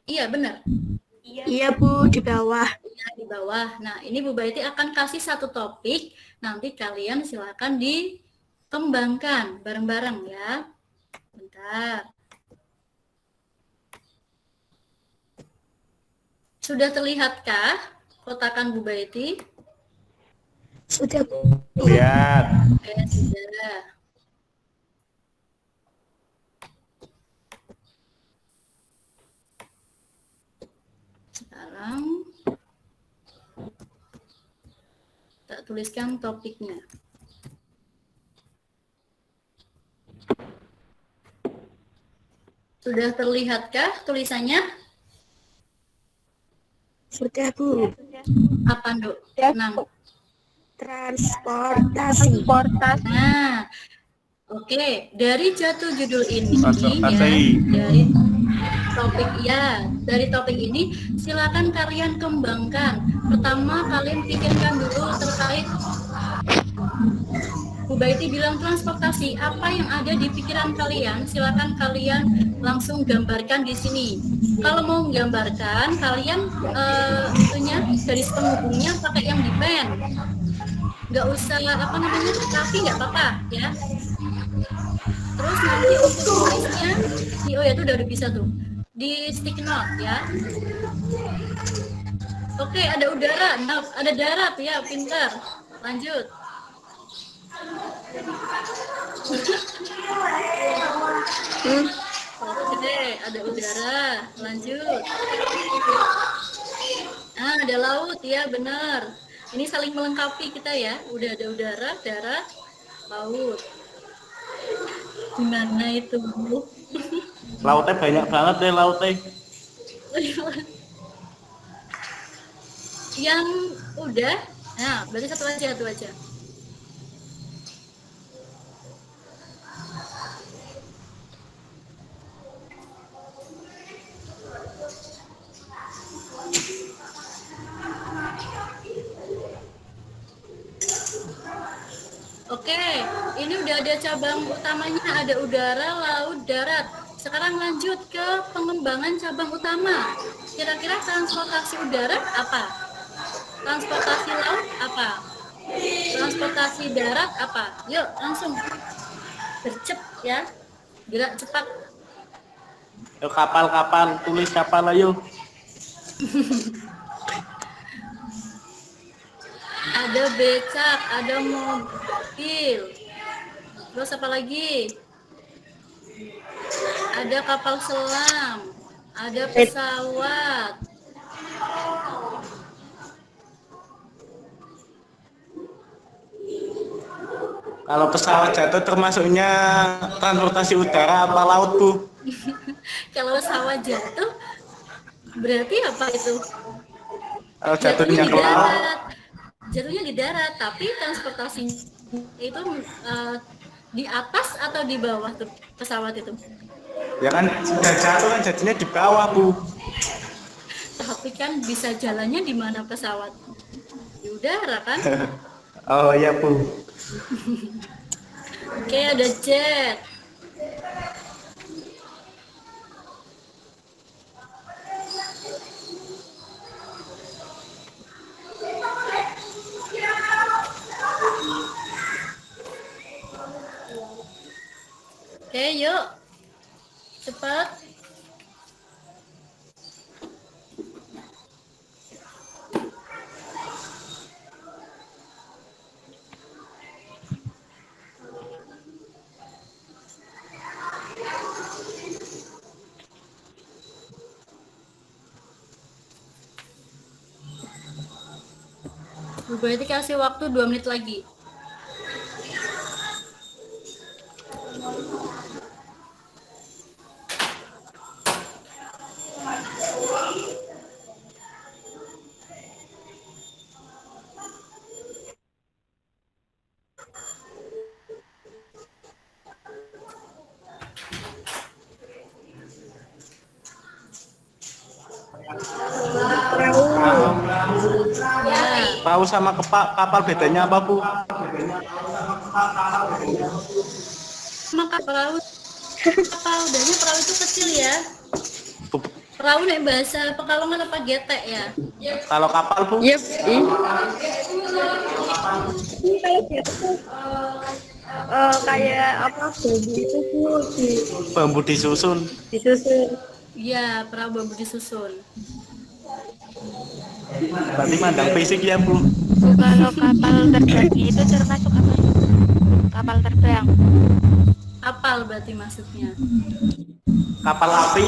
Iya, benar. Iya Bu, di bawah. Ya, di bawah. Nah, ini Bu Baiti akan kasih satu topik, nanti kalian silakan dikembangkan bareng-bareng ya. Bentar. Sudah terlihatkah kotakan Bu Baiti? Sudah Bu. Lihat. Oke, sudah. Sekarang tak tuliskan topiknya. Sudah terlihatkah tulisannya? Sudah Bu. Apa, Nduk? Nang. Transportasi. Nah, oke. Dari jatuh judul ini Transportasi. ya, dari topik ini silakan kalian kembangkan. Pertama kalian pikirkan dulu terkait Bu Baiti bilang transportasi, apa yang ada di pikiran kalian? Silakan kalian langsung gambarkan di sini. Kalau mau menggambarkan, kalian garis penghubungnya pakai yang di pen. Nggak usah tapi nggak apa-apa ya. Terus nanti untuk tulisnya, itu udah bisa tuh di stick note ya. Oke, ada udara, ada darat ya, pintar. Lanjut. Oke, ada udara, lanjut. Ada laut ya, benar. Ini saling melengkapi kita ya. Udah ada udara, darat, laut. Gimana itu, Bu? Lautnya banyak banget deh lautnya. Yang udah, nah berarti satu aja. Oke, ini udah ada cabang utamanya, ada udara, laut, darat. Sekarang lanjut ke pengembangan cabang utama. Kira-kira transportasi udara apa? Transportasi laut apa? Transportasi darat apa? Yuk, langsung. Gercep ya. Gerak cepat. Yuk kapal, tulis kapal ayo. Ada becak, ada mobil. Terus apa lagi? Ada kapal selam, ada pesawat. Kalau pesawat jatuh termasuknya transportasi udara apa laut, Bu? Kalau pesawat jatuh, berarti apa itu? Kalau jatuhnya ke laut. Jatuhnya di darat, tapi transportasi itu di atas atau di bawah tuh pesawat itu? Ya kan sudah jatuh kan jadinya di bawah, Bu. Tapi kan bisa jalannya di mana pesawat? Di udara kan? Oh iya, Bu. Oke, ada jet. Oke, yuk. Cepat. Bu Baiti kasih waktu 2 menit lagi. Ya, Perahu sama kapal bedanya apa, Bu? maka perahu kapal udahnya perahu itu kecil ya. Bu- Perahu nih bahasa Pekalongan apa getek ya? Kalau kapal, Bu? Yep. Kayak apa bambu itu tuh Bambu disusun. disusun. Iya, perahu bambu disusun. Berarti mandang fisik ya, Bu? Kalau kapal terbang itu termasuk apa? Kapal terbang. Kapal berarti maksudnya. Kapal api.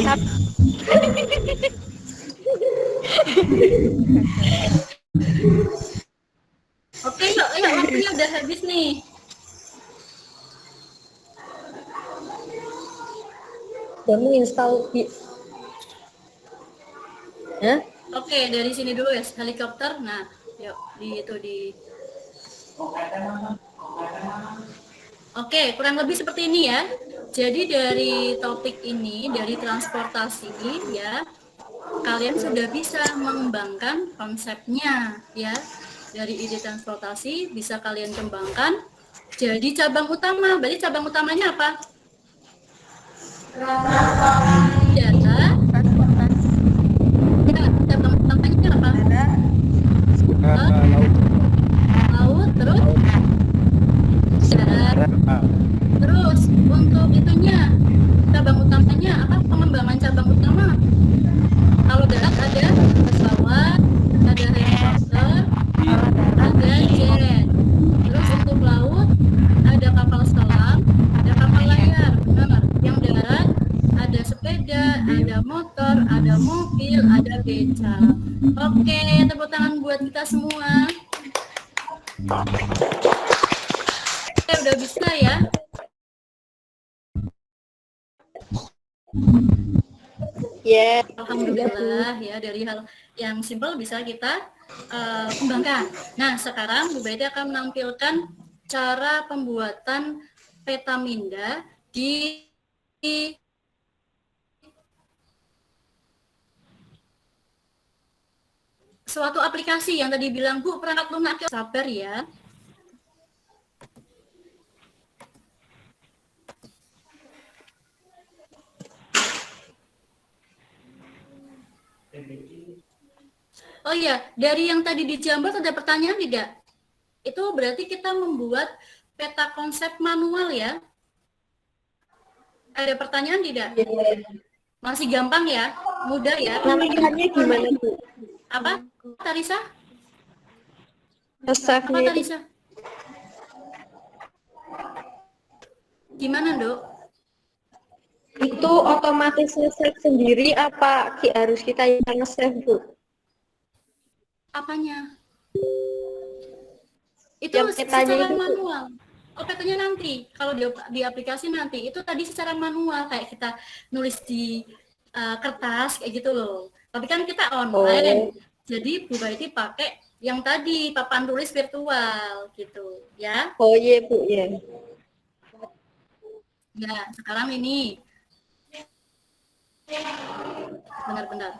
Oke, yuk, waktunya udah habis nih. Kamu install di Oke, dari sini dulu ya, helikopter. Nah, yuk di Oke, kurang lebih seperti ini ya. Jadi dari topik ini, dari transportasi ya, kalian sudah bisa mengembangkan konsepnya ya. Dari ide transportasi bisa kalian kembangkan jadi cabang utama. Berarti cabang utamanya apa? Data. Ya, cabang utamanya apa? Laut, terus darat. Terus untuk itunya cabang utamanya apa? Pengembangan cabang utama. Kalau darat ada pesawat, ada helikopter, ada jet. Terus untuk laut ada kapal selam, ada kapal layar. Benar. Yang darat ada sepeda, ada motor, ada mobil, ada beca. Oke, tepuk tangan buat kita semua. Oke, udah bisa ya. ya. Alhamdulillah ya, dari hal yang simpel bisa kita kembangkan. Nah, sekarang Bu Baiti akan menampilkan cara pembuatan peta minda di suatu aplikasi yang tadi bilang Bu perangkat lunak. Sabar ya. Oh iya, dari yang tadi di Jambat ada pertanyaan tidak? Itu berarti kita membuat peta konsep manual ya? Ada pertanyaan tidak? Masih gampang ya? Mudah ya? Namanya gimana Bu? Apa, Tarisa? Apa Save-nya itu Tarisa? Gimana, Dok? itu otomatis nge-save sendiri apa harus kita yang nge-save Bu? Apanya? Itu Yang petanya secara itu, Bu. manual. Oh, petanya nanti. Kalau di aplikasi nanti. Itu tadi secara manual. Kayak kita nulis di kertas, kayak gitu loh. Tapi kan kita online. Jadi Bu Baiti pakai yang tadi, papan tulis virtual, gitu. Ya. Oh iya Bu, ya. Ya, sekarang ini. Benar-benar.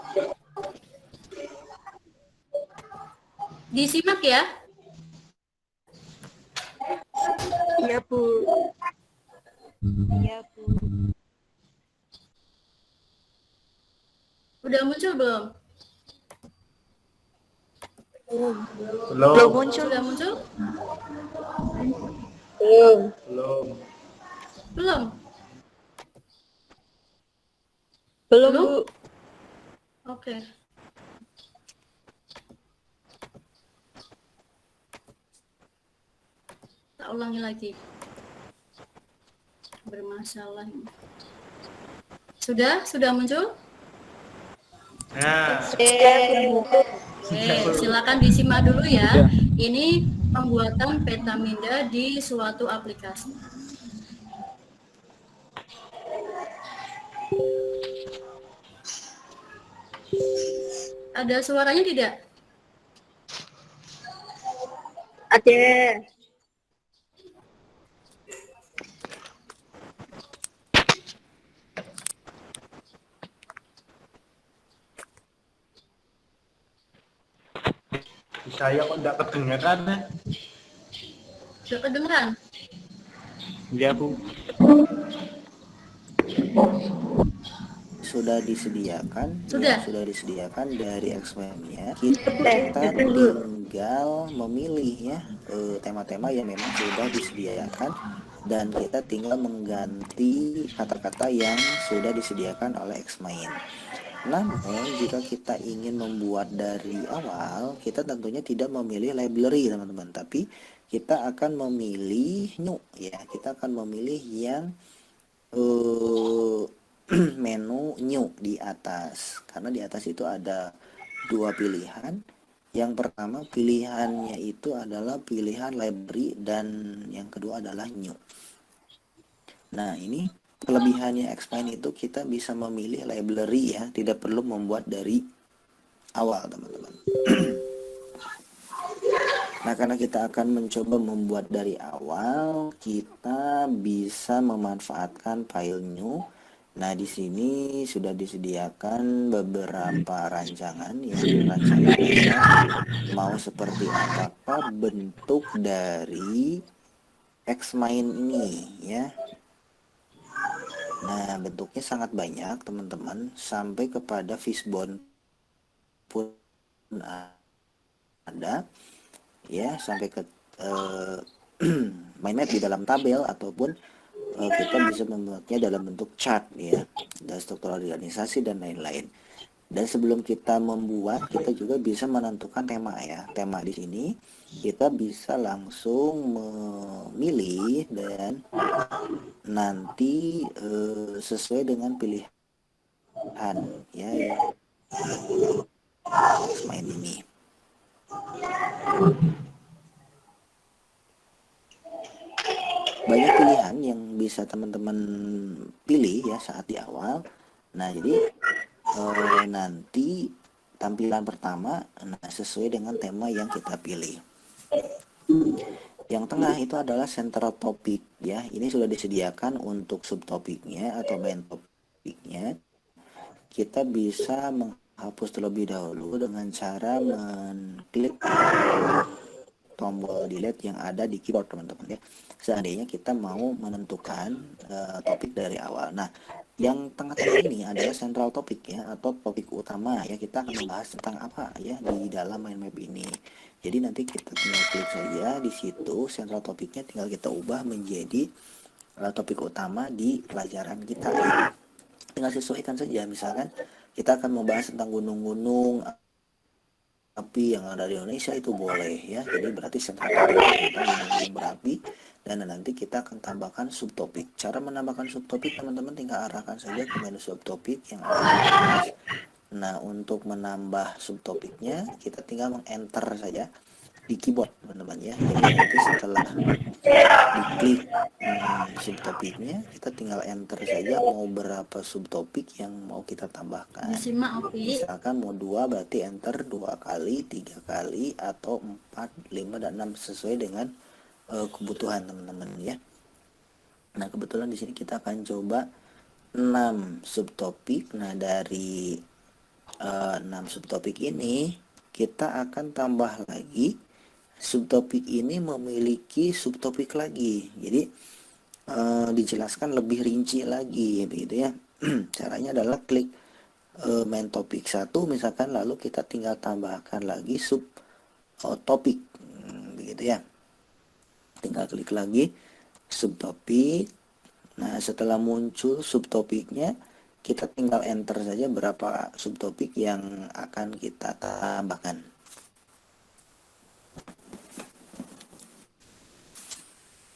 Disimak ya. Iya Bu. Iya Bu. Udah muncul belum? Belum muncul. Sudah muncul? Belum. Belum? Belum Belum? Bu. Oke. Tak ulangi lagi. Bermasalah ini. Sudah muncul? Nah, Oke, silakan disimak dulu ya. Ini pembuatan peta minda di suatu aplikasi. Ada suaranya tidak? Ada. Saya kok enggak kedengaran ya? Sudah kedengeran? Iya, Bu. Sudah disediakan, Sudah. ya, sudah disediakan dari X-Men-nya. Kita tinggal memilih ya tema-tema yang memang sudah disediakan, dan kita tinggal mengganti kata-kata yang sudah disediakan oleh X-Men. Namun jika kita ingin membuat dari awal, kita tentunya tidak memilih library teman-teman, tapi kita akan memilih new ya, kita akan memilih yang menu new di atas, karena di atas itu ada dua pilihan. Yang pertama pilihannya itu adalah pilihan library, dan yang kedua adalah new. Nah, ini kelebihannya X-Men itu kita bisa memilih library ya, tidak perlu membuat dari awal teman-teman. Nah, karena kita akan mencoba membuat dari awal, kita bisa memanfaatkan file new. Nah, di sini sudah disediakan beberapa rancangan ya, rancangannya mau seperti apakah bentuk dari X-Men ini ya. Nah, bentuknya sangat banyak teman-teman, sampai kepada fishbone pun ada ya, sampai ke mind map di dalam tabel, ataupun kita bisa membuatnya dalam bentuk chart ya, dan struktur organisasi dan lain-lain. Dan sebelum kita membuat, kita juga bisa menentukan tema ya. Tema di sini kita bisa langsung memilih, dan nanti sesuai dengan pilihan ya main ini. Banyak pilihan yang bisa teman-teman pilih ya saat di awal. Nah, jadi nanti tampilan pertama sesuai dengan tema yang kita pilih. Yang tengah itu adalah central topic ya. Ini sudah disediakan untuk subtopiknya atau main topiknya. Kita bisa menghapus terlebih dahulu dengan cara mengklik tombol delete yang ada di keyboard teman-teman ya, seandainya kita mau menentukan topik dari awal. Nah, yang tengah-tengah ini adalah central topic ya, atau topik utama ya. Kita akan membahas tentang apa ya di dalam mind map ini. Jadi nanti kita tinggal klik saja di situ, central topiknya tinggal kita ubah menjadi topik utama di pelajaran kita ya. Tinggal sesuaikan saja, misalkan kita akan membahas tentang gunung-gunung api yang ada di Indonesia, itu boleh ya. Jadi berarti central topik tentang gunung berapi, dan nanti kita akan tambahkan subtopik. Cara menambahkan subtopik teman-teman tinggal arahkan saja ke menu subtopik yang ada di atas. Nah, untuk menambah subtopiknya kita tinggal meng-enter saja di keyboard teman-teman ya. Jadi nanti setelah diklik subtopiknya, kita tinggal enter saja mau berapa subtopik yang mau kita tambahkan. Disimak, Opi. Misalkan mau 2 berarti enter 2 kali, 3 kali, atau 4, 5, dan 6 sesuai dengan kebutuhan teman-teman ya. Nah, kebetulan di sini kita akan coba 6 subtopik. Nah, dari 6 subtopik ini kita akan tambah lagi subtopik ini memiliki subtopik lagi. Jadi dijelaskan lebih rinci lagi begitu ya. Caranya adalah klik main topik 1 misalkan, lalu kita tinggal tambahkan lagi subtopik begitu ya. Tinggal klik lagi subtopik. Nah, setelah muncul subtopiknya, kita tinggal enter saja berapa subtopik yang akan kita tambahkan.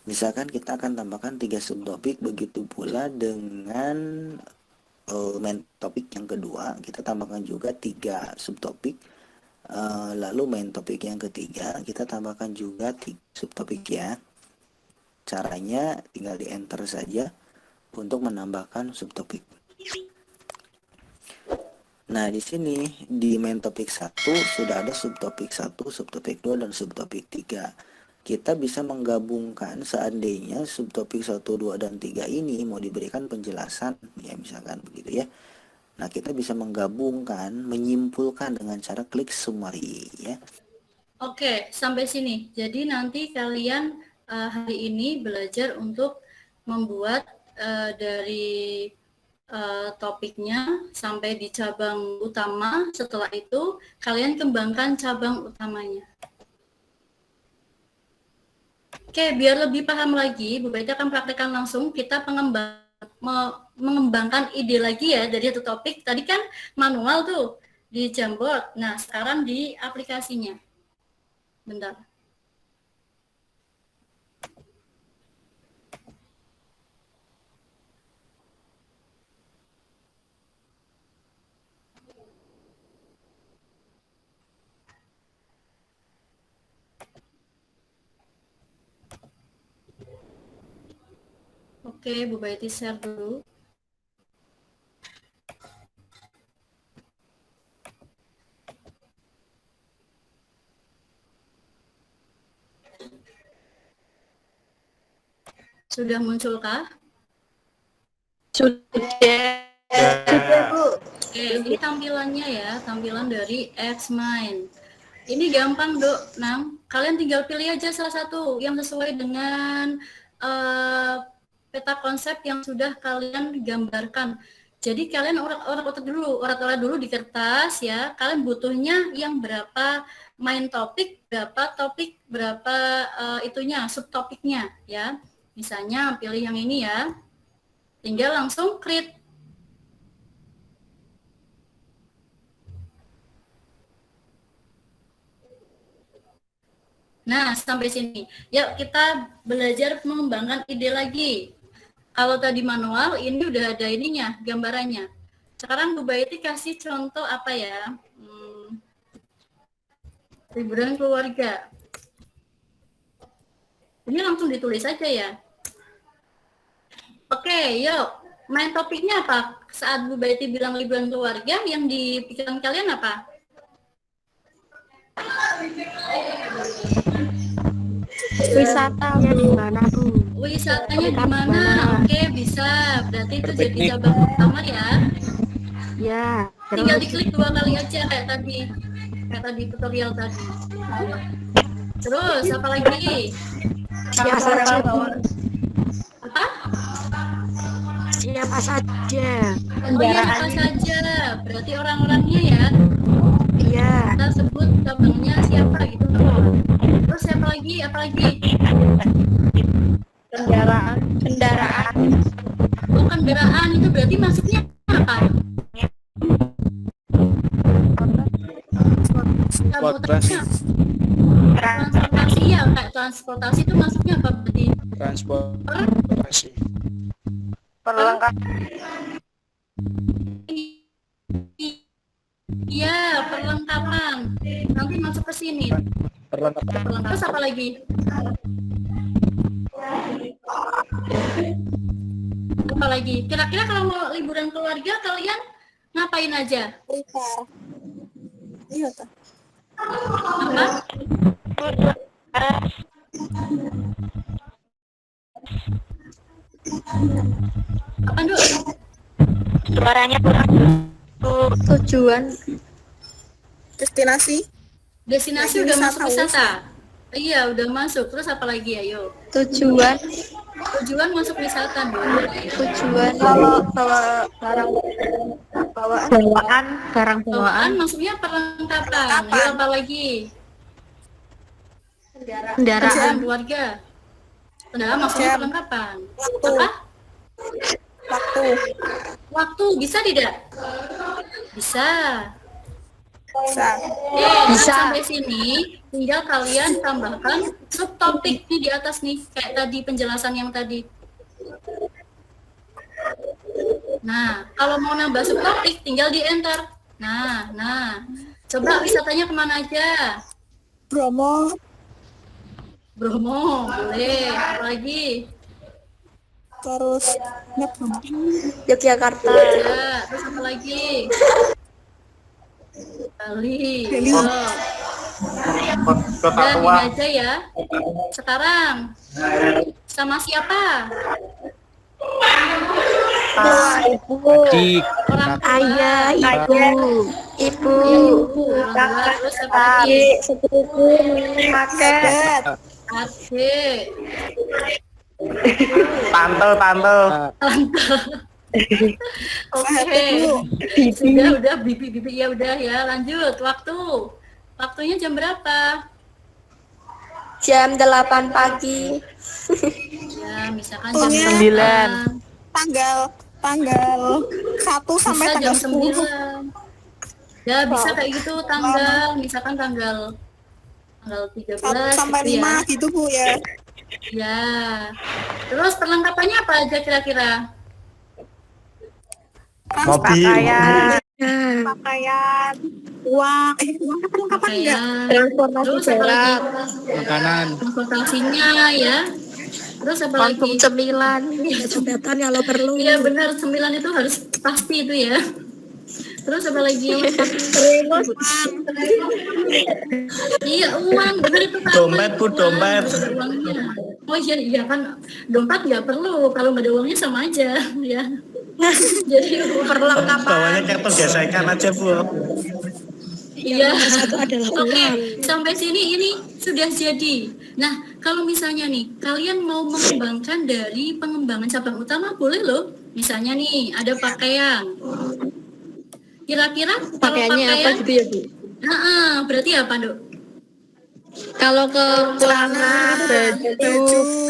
Misalkan kita akan tambahkan 3 subtopik, begitu pula dengan main topik yang kedua, kita tambahkan juga 3 subtopik. Lalu main topik yang ketiga kita tambahkan juga subtopik ya. Caranya tinggal di enter saja untuk menambahkan subtopik. Nah, di sini di main topik 1 sudah ada subtopik 1, subtopik 2 dan subtopik 3. Kita bisa menggabungkan seandainya subtopik 1, 2 dan 3 ini mau diberikan penjelasan ya misalkan begitu ya. Nah, kita bisa menggabungkan, menyimpulkan dengan cara klik summary ya. Oke, sampai sini. Jadi nanti kalian hari ini belajar untuk membuat dari topiknya sampai di cabang utama. Setelah itu kalian kembangkan cabang utamanya. Oke, biar lebih paham lagi, Bu Baiti akan praktekkan langsung kita mengembangkan ide lagi ya dari satu topik. Tadi kan manual tuh di Jamboard. Nah, sekarang di aplikasinya. Bentar. Oke, Bu Baiti share dulu. Sudah munculkah? Sudah. Bu. Oke, ini tampilannya ya, tampilan dari Xmind. Ini gampang, Dok. Kalian tinggal pilih aja salah satu yang sesuai dengan peta konsep yang sudah kalian gambarkan. Jadi kalian orak-orak dulu di kertas ya. Kalian butuhnya yang berapa main topik, berapa itunya, subtopiknya ya. Misalnya pilih yang ini ya. Tinggal langsung create. Nah, sampai sini. Yuk kita belajar mengembangkan ide lagi. Kalau tadi manual, ini udah ada ininya, gambarannya. Sekarang Bu Baiti kasih contoh apa ya? Liburan keluarga. Ini langsung ditulis saja ya. Oke, yuk. Main topiknya apa? Saat Bu Baiti bilang liburan keluarga, yang di pikiran kalian apa? Wisatanya di mana, Bu? Wisatanya di mana? Oke, bisa. Berarti itu jadi cabang utama ya. Ya. Tinggal diklik 2 kali aja kayak tadi tutorial tadi. Terus apa lagi? Siapa saja, Bu? Apa? Siapa saja? Oh iya, apa saja. Berarti orang-orangnya ya. Iya. Kita sebut cabangnya siapa gitu. Terus siapa lagi? Apa lagi? Kendaraan. Oh, kendaraan itu berarti masuknya apa? Transportasi ya, kayak transportasi itu masuknya apa berarti? Transportasi. Iya, perlengkapan. Nanti masuk ke sini. Perlengkapan. Terus apa lagi? Apa lagi? Kira-kira kalau mau liburan keluarga kalian ngapain aja? Iya toh. Apa? Apa dulu? Suaranya kurang. Tujuan. Destinasi. Destinasi udah masuk wisata. Iya, udah masuk. Terus apa lagi? Ayo. Tujuan. Tujuan masuk wisata dong. Tujuan. Kalau barang Bawaan masuknya perlengkapan. Ayo, apa lagi? Kendaraan keluarga. Kendaraan masuknya perlengkapan. Apa? Waktu bisa tidak? Bisa. Sampai sini tinggal kalian tambahkan subtopik nih di atas nih, kayak tadi penjelasan yang tadi. Nah, kalau mau nambah subtopik tinggal di enter. Nah, Coba wisatanya kemana aja? Bromo. Bromo, boleh. Apa lagi? Terus Yogyakarta. Ya, terus apa lagi? Bali. Bali. Kota Udah, tua. ini aja ya. Sekarang sama siapa? Adik. Orang tua. Ayah, ibu. Ibu, Orang tua, terus apa lagi? adik, sepupu, kakek, Adik. Tante. Tante. Oke. Udah bibi ya udah ya, lanjut. Waktunya jam berapa? jam 8 pagi. Ya, misalkan Oh, jam ya. 9. Tanggal 1 sampai Bisa tanggal jam 10. 9. Ya, bisa kayak gitu misalkan tanggal 13 1 sampai gitu 5 ya. gitu Bu ya. Ya. Terus perlengkapannya apa aja kira-kira? Mobil. Pakaian, uang, uangnya perlengkapan enggak? Terus apa lagi? Makanan. Transportasinya ya. Terus apa lagi? Konsum cemilan, jabatan kalau perlu. Iya benar, 9 itu harus pasti itu ya. Terus apa lagi? Iya, uang, benar itu kan. Dompet, Bu, dompet. Uangnya. Oh iya kan, dompet nggak perlu, kalau nggak ada uangnya sama aja ya. Jadi perlengkapan. Bawanya kartu gesekan aja, Bu. Iya. Satu adalah Oke, uang. sampai sini ini sudah jadi. Nah, kalau misalnya nih kalian mau mengembangkan dari pengembangan cabang utama boleh loh. Misalnya nih ada pakaian. Kira-kira kalau Pakaiannya apa pakaian gitu ya, Bu? Berarti apa, Dok? Kalau ke celana, Baju,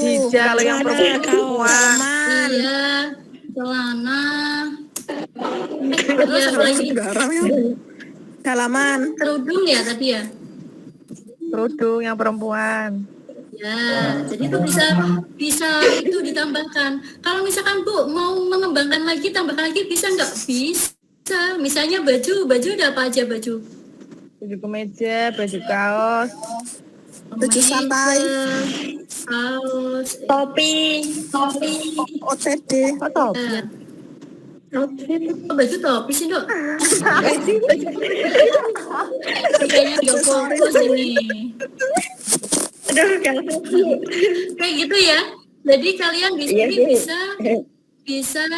Hijau yang perempuan. Iya, celana. Terus apa lagi? garam ya. Dalaman, Kerudung ya tadi ya? Kerudung yang perempuan. Ya, jadi itu bisa itu ditambahkan. Kalau misalkan Bu mau mengembangkan lagi, tambahkan lagi bisa nggak? Bisa. Misalnya baju ada apa aja baju? Baju kemeja, baju kaos. baju santai, Kaos. topi, OTD. Baju topi sih, Dok. Kayaknya nggak fokus ini. Kayak gitu ya. Jadi kalian di sini bisa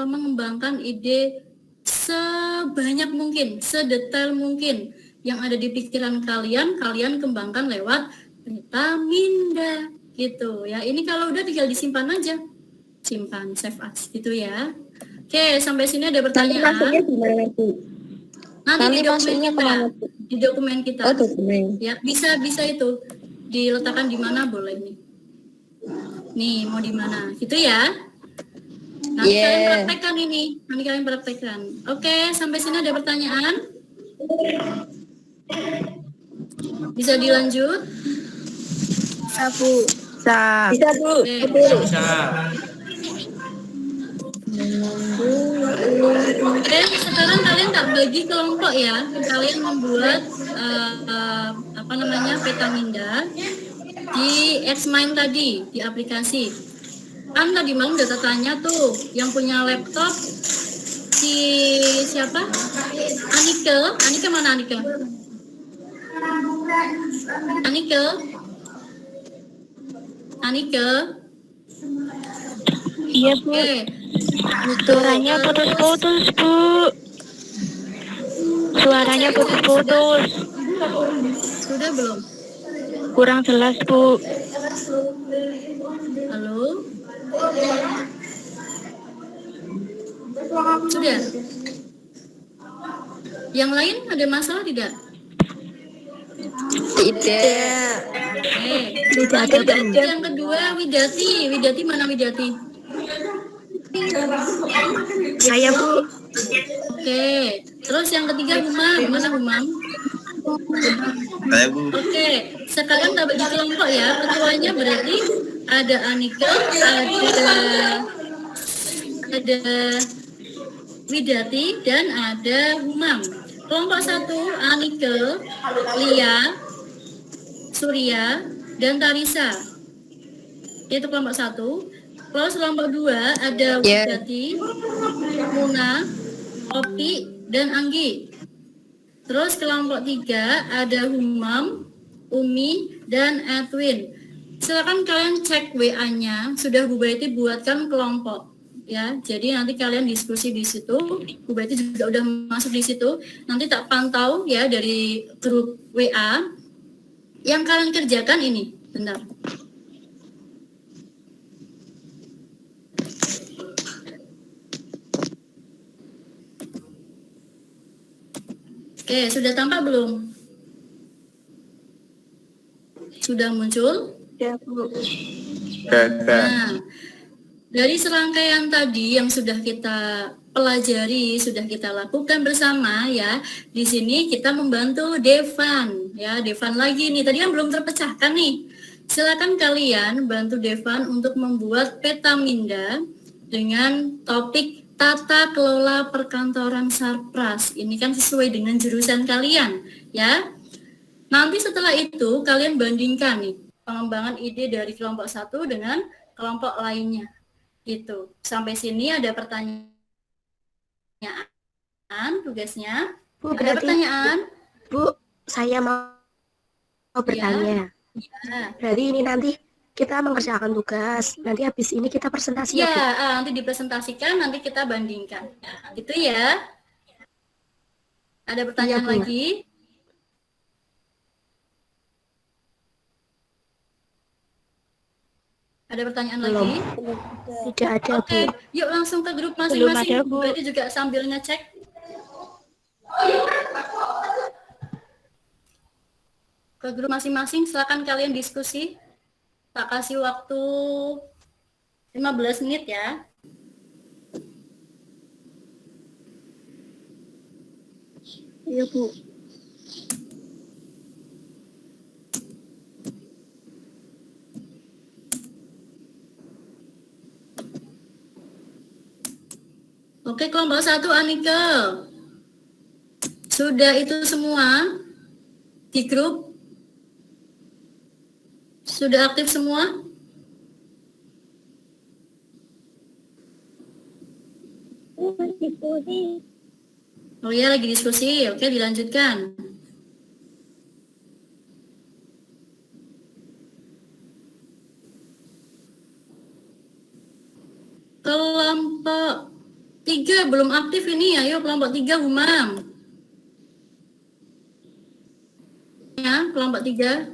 mengembangkan ide sebanyak mungkin, sedetail mungkin yang ada di pikiran kalian kembangkan lewat Peta Minda gitu ya. Ini kalau udah tinggal disimpan aja, simpan, save as gitu ya. Oke, sampai sini ada pertanyaan. masuknya di mana, Bu? Nanti di dokumen masuknya kita. kemana? Di dokumen kita. Oh, dokumen. Ya, bisa itu diletakkan di mana boleh nih. Nih, mau di mana? Gitu ya. Nanti kalian praktekkan ini. Nanti kalian praktekkan. Oke, sampai sini ada pertanyaan? Bisa dilanjut? Sabu. Bisa. Bisa, Bu. Oke. Oke, sekarang kalian tak bagi kelompok ya. Kalian membuat peta minda di Xmind tadi, di aplikasi. Kan tadi malam udah tanya tuh, yang punya laptop si siapa? Anike mana Anike? Anike? Iya, Bu. Oke. Suaranya putus-putus, Bu. Suaranya putus-putus. Sudah belum? Kurang jelas, Bu. Halo? Sudah? Yang lain ada masalah tidak? Tidak. Yang kedua, Widati mana Widati? Saya, Bu. Oke. Terus yang ketiga Humam, mana Humam? Saya, Bu. Oke, sekarang tak bagi kelompok ya. Ketuanya berarti ada Anike, ada Widati dan ada Humam. Kelompok 1, Anike, Lia, Surya, dan Tarisa. Itu kelompok 1. Terus kelompok 2 ada Widati, Muna, Opi, dan Anggi. Terus kelompok 3 ada Humam, Umi, dan Edwin. Silakan kalian cek WA-nya, sudah Bu Baiti buatkan kelompok ya. Jadi nanti kalian diskusi di situ. Bu Baiti juga udah masuk di situ. Nanti tak pantau ya dari grup WA. Yang kalian kerjakan ini, bentar. Oke, sudah tampak belum? Sudah muncul? Ya, Bu. Nah, dari serangkaian tadi yang sudah kita pelajari, sudah kita lakukan bersama ya. Di sini kita membantu Devan ya, Devan lagi nih. Tadi kan belum terpecahkan nih. Silakan kalian bantu Devan untuk membuat peta minda dengan topik tata kelola perkantoran Sarpras. Ini kan sesuai dengan jurusan kalian ya. Nanti setelah itu kalian bandingkan nih pengembangan ide dari kelompok 1 dengan kelompok lainnya. Gitu. Sampai sini ada pertanyaan tugasnya? Bu, Ada pertanyaan? Bu, saya mau bertanya. Ya. Berarti ini nanti kita mengerjakan tugas. Nanti habis ini kita presentasi Ya, Bu? nanti dipresentasikan, nanti kita bandingkan. Gitu ya. Ada pertanyaan Bu. lagi? Ada pertanyaan Belum. lagi? Tidak ada, Oke, Bu. yuk langsung ke grup Belum masing-masing. ada, Bu. Berarti juga sambil ngecek. Ke grup masing-masing, silakan kalian diskusi. Tak kasih waktu 15 menit ya. Iya, Bu. Oke, kelompok 1 Anike. Sudah itu semua di grup? Sudah aktif semua? Oh iya, lagi diskusi. Oke, dilanjutkan. Kelompok 3 belum aktif ini. Ayo kelompok 3 Humam. Ya, kelompok 3.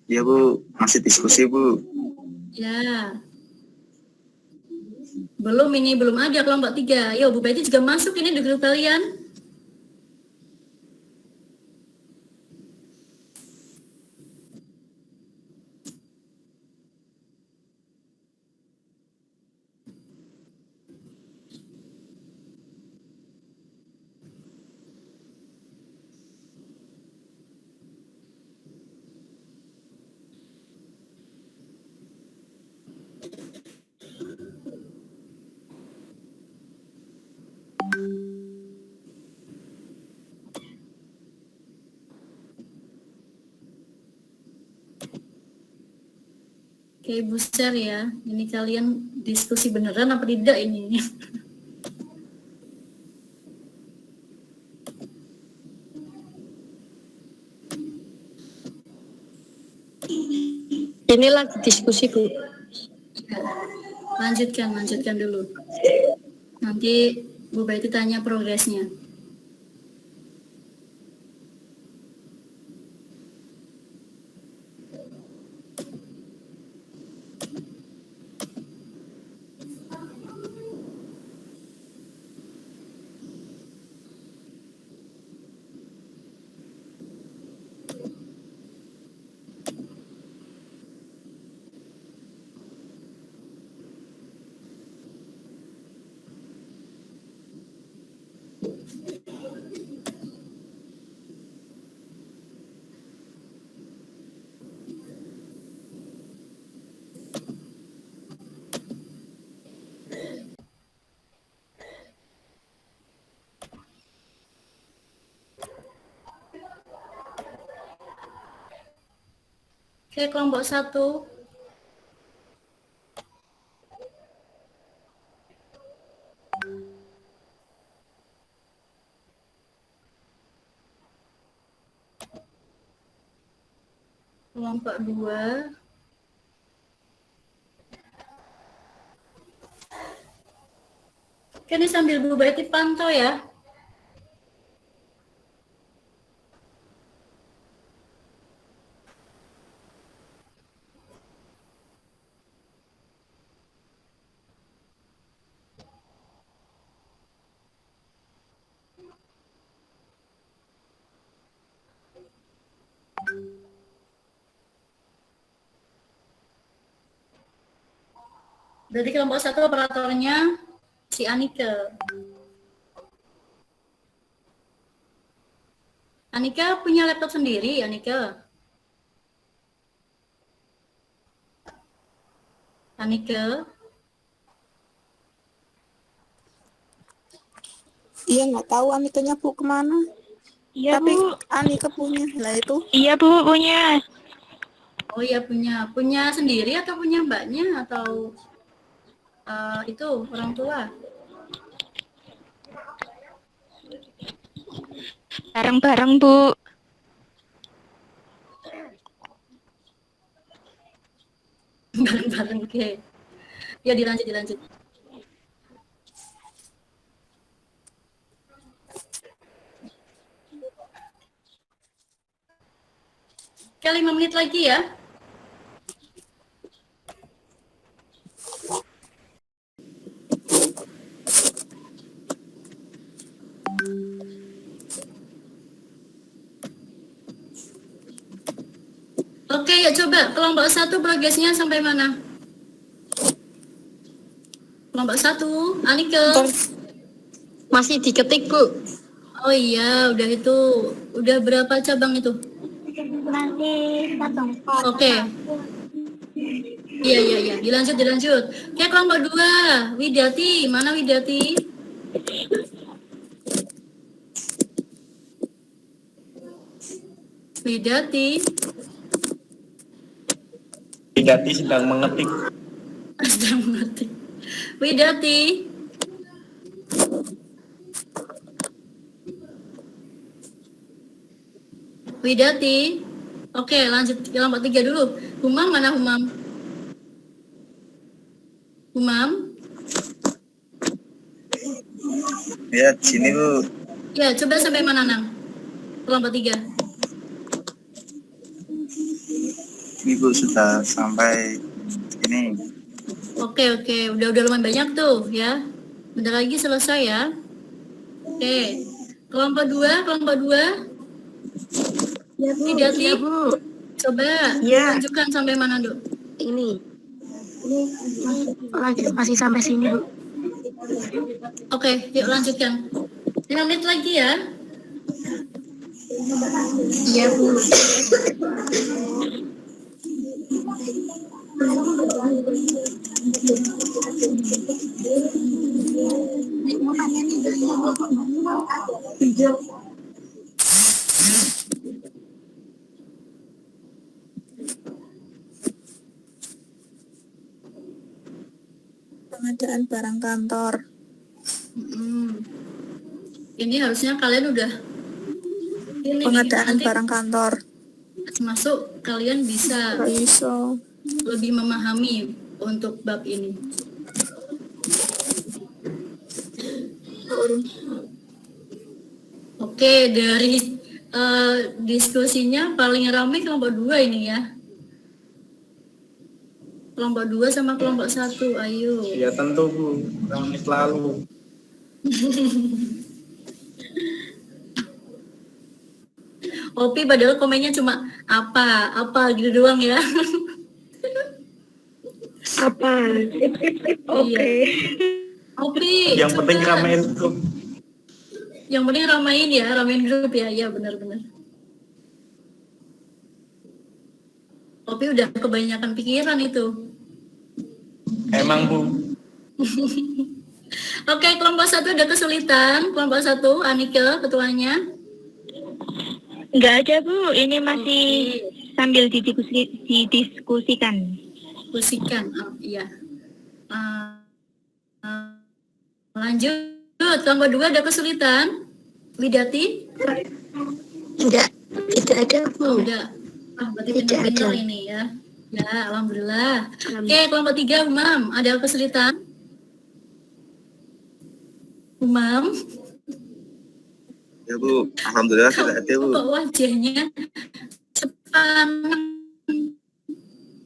Ya Bu, masih diskusi Bu. Ya. Belum ini, belum ada kelompok 3. Yo, Bu Betty juga masuk ini di grup kalian. Oke, booster ya. Ini kalian diskusi beneran apa tidak ini? Ini lagi diskusi, Bu. Lanjutkan dulu. Nanti Bu Betty tanya progresnya. Oke, kelompok 1. Kelompok 2. Oke, ini sambil Bu Betty pantau ya. Berarti kelompok 1 operatornya si Anike. Anika punya laptop sendiri, Anika? Anika? Iya, nggak tahu Anikanya Bu kemana. Iya, Tapi Bu. Anika punya lah itu. Iya, Bu, punya. Oh iya punya. Punya sendiri atau punya mbaknya atau itu orang tua? Bareng-bareng, Bu. Bareng-bareng, oke. Ya dilanjut. Oke, 5 menit lagi ya. Oke, ya coba kelompok 1 progresnya sampai mana? Kelompok 1, Anike. Masih diketik, Bu. Oh iya, udah itu. Udah berapa cabang itu? Masih 1. Oke. Iya. Dilanjut. Oke, kelompok 2. Widati, mana Widati? Widati. Widati sedang mengetik. Sedang mengetik. Widati. Widati. Oke, lanjut kelompok 3 dulu. Humam mana Humam? Humam? Ya, sini Bu. Ya, coba sampai mana Nang? Kelompok 3. Ini Bu sudah sampai ini. Oke, udah lumayan banyak tuh ya. Bentar lagi selesai ya. Oke, kelompok 2. Ya, Bu. Widati. Ya, Bu. Coba Ya. tunjukkan sampai mana, Dok? Ini masih sampai sini, Bu. Oke, yuk lanjutkan. 5 menit lagi ya. Iya, Bu. Pengadaan barang kantor. Ini harusnya kalian udah ini Pengadaan nanti barang kantor. masuk kalian bisa ISO. lebih memahami untuk bab ini. Oke, dari diskusinya paling ramai kelompok 2 ini ya. Kelompok 2 sama kelompok 1, ayo. Ya tentu Bu, ramai selalu. Opi padahal komennya cuma apa gitu doang ya. Apa? Oke. Opi. Yang penting coba. ramein grup. Yang penting ramein grup ya. Iya benar-benar. Opi udah kebanyakan pikiran itu. Emang Bu. Oke, kelompok 1 ada kesulitan. Kelompok 1, Anike ketuanya. Enggak ada, Bu. Ini masih sambil didiskusikan. Iya. Lanjut, kelompok 2 ada kesulitan? Widati? Tidak ada, Bu. Tidak. Berarti Tidak benar ada. ini ya. Ya, alhamdulillah. Oke, kelompok 3 Umam, ada kesulitan? Umam? Ya Bu, alhamdulillah tidak ada Bu. Kok wajahnya sepaneng?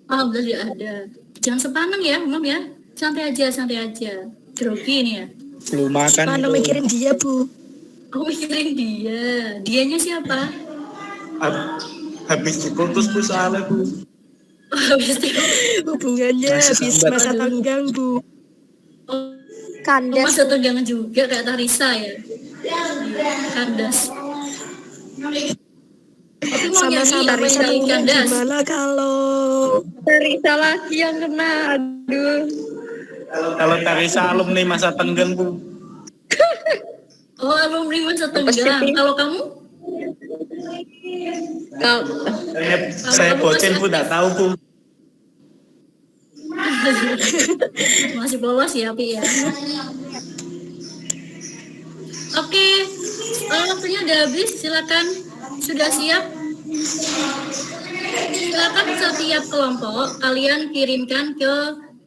Alhamdulillah ada. Jangan sepaneng ya, Umam ya. Santai aja. Grogi ini ya. Belum makan. Mana mikirin dia, Bu? Aku mikirin dia. Dianya siapa? Habis diputus Bu soalnya Bu. Habis itu. Hubungannya habis masa tenggang, Bu. Kandas. Masa tegang juga kayak Tarisa ya. Kandas. Tapi mau nyanyi Sama-sama apa Risa yang kandas? gimana kalau Tarisa lagi yang kena. Aduh. Kalau Tarisa alumni masa tenggang Bu. Oh, alumni masa tenggang. Kalau kamu? Saya bocil Bu, tidak tahu Bu. Masih polos ya, Pi ya. Oke, waktunya udah habis. Silakan, sudah siap? Silakan setiap kelompok kalian kirimkan ke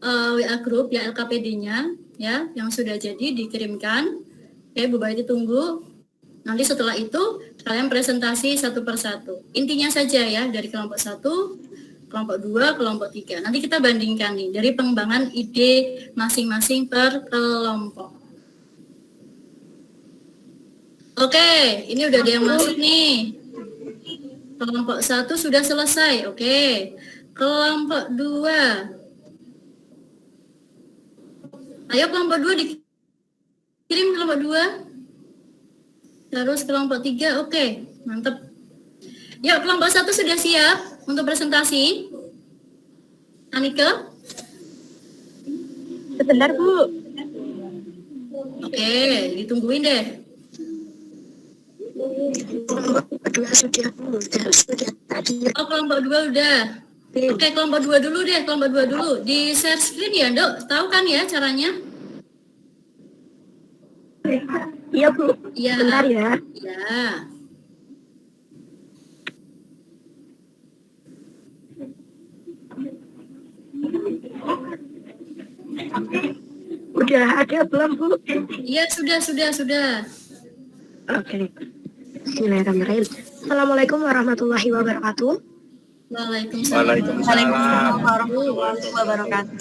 WA group ya, LKPD-nya ya, yang sudah jadi dikirimkan. Oke, Bu Baiti tunggu. Nanti setelah itu kalian presentasi satu persatu. Intinya saja ya, dari kelompok 1, kelompok 2, kelompok 3. Nanti kita bandingkan nih dari pengembangan ide masing-masing per kelompok. Oke, ini udah ada yang masuk nih. Kelompok 1 sudah selesai. Oke. Kelompok 2. Ayo kelompok 2 dikirim kelompok 2. Terus kelompok 3. Oke, mantap. Yuk, kelompok 1 sudah siap untuk presentasi. Anika? sebentar, Bu? Oke, ditungguin deh. Kedua sudah, Bu. Sudah tadi. Oh, kelompok 2 udah. Oke, kelompok 2 dulu deh, kelompok 2 dulu. Di share screen ya, Dok? Tahu kan ya caranya? Iya, Bu. Iya. Bentar ya. Ya. Udah ada belum, Bu? Iya, sudah. Oke. Bismillahirrahmanirrahim. Assalamualaikum warahmatullahi wabarakatuh. Waalaikumsalam warahmatullahi wabarakatuh.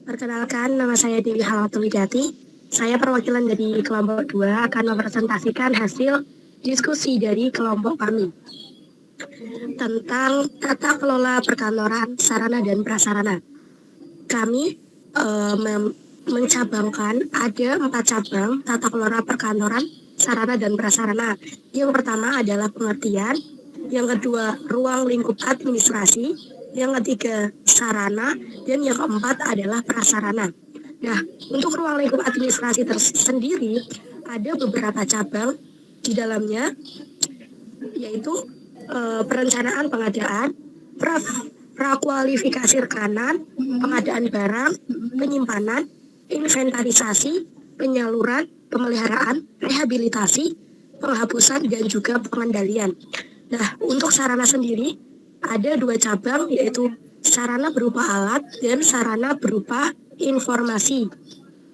Perkenalkan, nama saya Dewi Halatul Widati. Saya perwakilan dari kelompok 2 akan mempresentasikan hasil diskusi dari kelompok kami tentang tata kelola perkantoran, sarana dan prasarana. Kami mencabangkan ada 4 cabang tata kelola perkantoran, sarana dan prasarana. Yang pertama adalah pengertian, yang kedua ruang lingkup administrasi, yang ketiga sarana, dan yang keempat adalah prasarana. Nah, untuk ruang lingkup administrasi tersendiri ada beberapa cabang di dalamnya, yaitu perencanaan pengadaan, prakualifikasi rekanan, pengadaan barang, penyimpanan, inventarisasi, penyaluran, pemeliharaan, rehabilitasi, penghapusan, dan juga pengendalian. Nah, untuk sarana sendiri ada 2 cabang, yaitu sarana berupa alat dan sarana berupa informasi.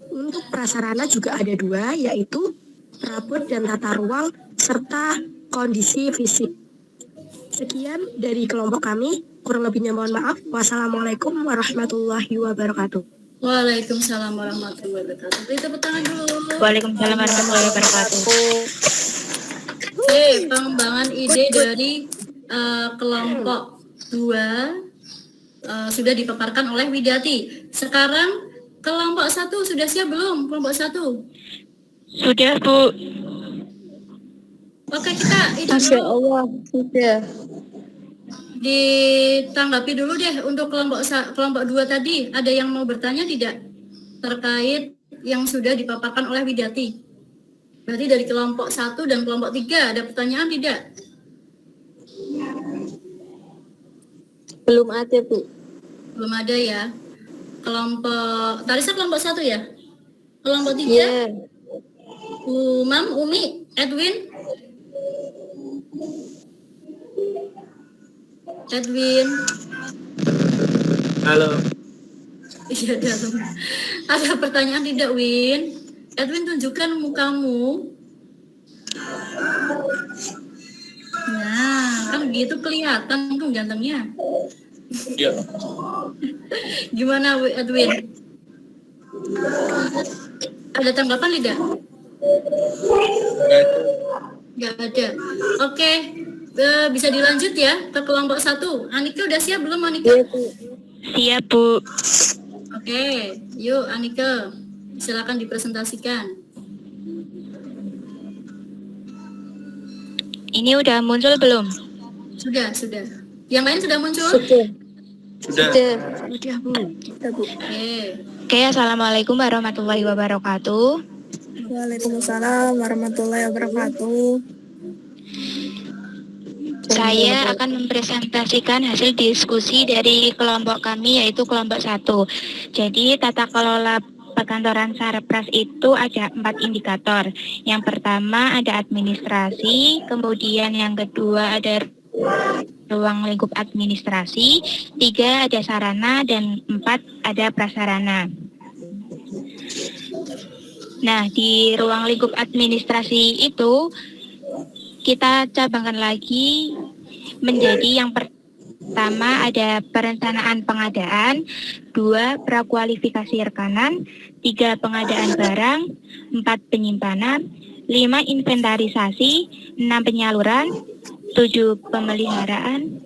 Untuk prasarana juga ada 2, yaitu perabot dan tata ruang serta kondisi fisik. Sekian dari kelompok kami, kurang lebihnya mohon maaf. Wassalamualaikum warahmatullahi wabarakatuh. Waalaikumsalam warahmatullahi wabarakatuh. Beri tepuk tangan dulu. Waalaikumsalam warahmatullahi wabarakatuh. Oke, pengembangan ide dari kelompok 2 sudah dipaparkan oleh Widati. Sekarang kelompok 1 sudah siap belum? Kelompok 1? Sudah, Bu. Oke, kita itu Masya dulu Allah, sudah. ditanggapi dulu deh untuk kelompok 2 tadi. Ada yang mau bertanya tidak terkait yang sudah dipaparkan oleh Widati? Berarti dari kelompok 1 dan kelompok 3 ada pertanyaan tidak? Belum ada, Bu. Belum ada ya. Kelompok Tarisa kelompok 1 ya? Kelompok 3? Iya. Umam, Umi, Edwin? Edwin? Halo. Iya, ada pertanyaan tidak, Win? Edwin, tunjukkan mukamu. Nah, kan gitu kelihatan tuh gantengnya. Iya. Gimana, Edwin? Ada tanggapan tidak? Nggak ada. Oke, bisa dilanjut ya ke kelompok 1. Anika udah siap belum, Anika? Siap, Bu. Oke, yuk Anika, silakan dipresentasikan. Ini udah muncul belum? Sudah. Yang lain sudah muncul? Sudah. Sudah, Bu. Oke, Assalamualaikum warahmatullahi wabarakatuh. Waalaikumsalam warahmatullahi wabarakatuh. Saya akan mempresentasikan hasil diskusi dari kelompok kami, yaitu kelompok 1. Jadi, tata kelola perkantoran Sarpras itu ada 4 indikator. Yang pertama ada administrasi, kemudian yang kedua ada ruang lingkup administrasi, 3 ada sarana, dan 4 ada prasarana. Nah, di ruang lingkup administrasi itu kita cabangkan lagi menjadi yang pertama ada perencanaan pengadaan, 2 prakualifikasi rekanan, 3 pengadaan barang, 4 penyimpanan, 5 inventarisasi, 6 penyaluran, 7 pemeliharaan,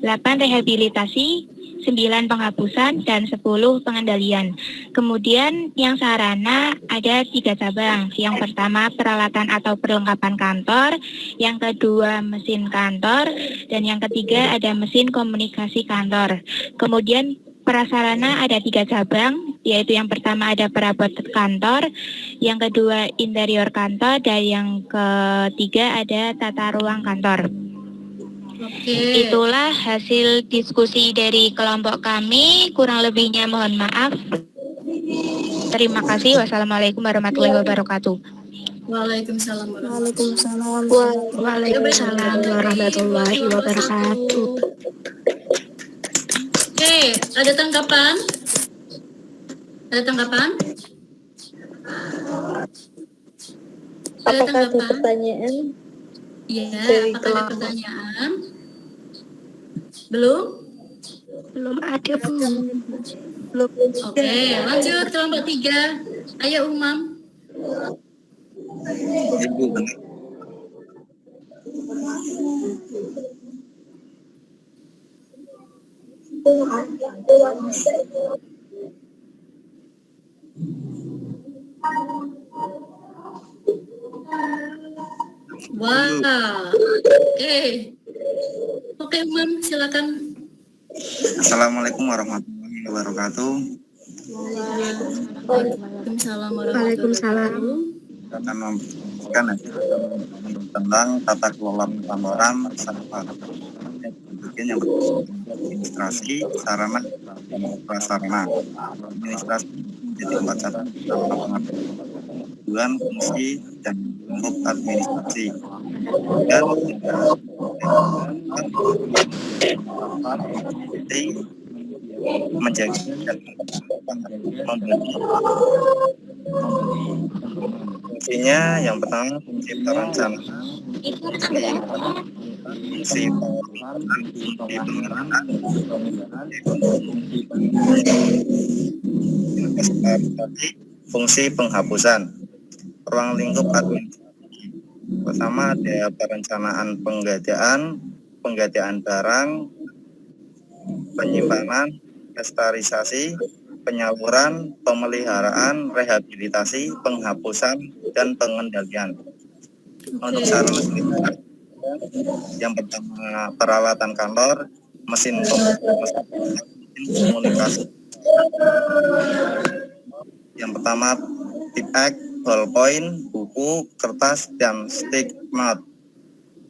8 rehabilitasi, 9 penghapusan, dan 10 pengendalian. Kemudian yang sarana ada 3 cabang. Yang pertama peralatan atau perlengkapan kantor, yang kedua mesin kantor, dan yang ketiga ada mesin komunikasi kantor. Kemudian prasarana ada 3 cabang, yaitu yang pertama ada perabot kantor, yang kedua interior kantor, dan yang ketiga ada tata ruang kantor. Oke. Itulah hasil diskusi dari kelompok kami. Kurang lebihnya mohon maaf. Terima kasih. Wassalamualaikum warahmatullahi wabarakatuh. Waalaikumsalam Waalaikumsalam warahmatullahi wabarakatuh. Oke, ada tanggapan? Ada tanggapan? Apakah ada pertanyaan? Iya, Dari apakah ada kelompok? pertanyaan? Belum? Belum ada, Bu. Oke, lanjut kelompok 3. Ayo Umam. Wah, oke Umam, silakan. Assalamualaikum warahmatullahi wabarakatuh. Waalaikumsalam Waalaikumsalam. Akan memberikan tentang tata kelola perkantoran serta bagian yang administrasi, sarana, dan prasarana. Administrasi menjadi 4 cabang, tujuan, fungsi, dan bentuk administrasi. Dan menjaga dan fungsinya yang pertama fungsi perencanaan, fungsi pengelolaan, fungsi penghapusan. Ruang lingkup administrasi pertama ada perencanaan penggadian barang, penyimpanan, inventarisasi, penyaluran, pemeliharaan, rehabilitasi, penghapusan, dan pengendalian. Untuk sarana sendiri, yang pertama peralatan kantor, mesin komunikasi. Yang pertama tip-ek, ballpoint, buku, kertas, dan stigmat.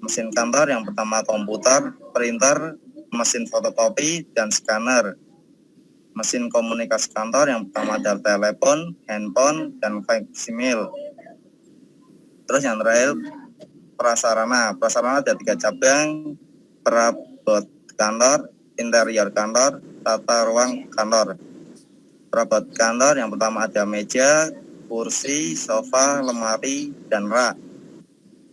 Mesin kantor yang pertama komputer, printer, mesin fotokopi, dan scanner. Mesin komunikasi kantor yang pertama adalah telepon, handphone, dan faksimil. Terus yang terakhir prasarana. Prasarana ada 3 cabang: perabot kantor, interior kantor, tata ruang kantor. Perabot kantor yang pertama ada meja, kursi, sofa, lemari, dan rak.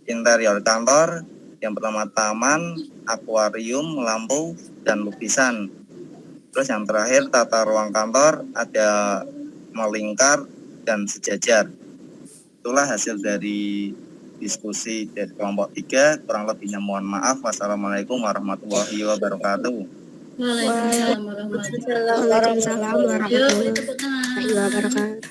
Interior kantor yang pertama taman, akuarium, lampu, dan lukisan. Terus yang terakhir tata ruang kantor ada melingkar dan sejajar. Itulah hasil dari diskusi dari kelompok 3. Kurang lebihnya mohon maaf. Wassalamualaikum warahmatullahi wabarakatuh. Waalaikumsalam Waalaikumsalam warahmatullahi warahmatullahi wabarakatuh.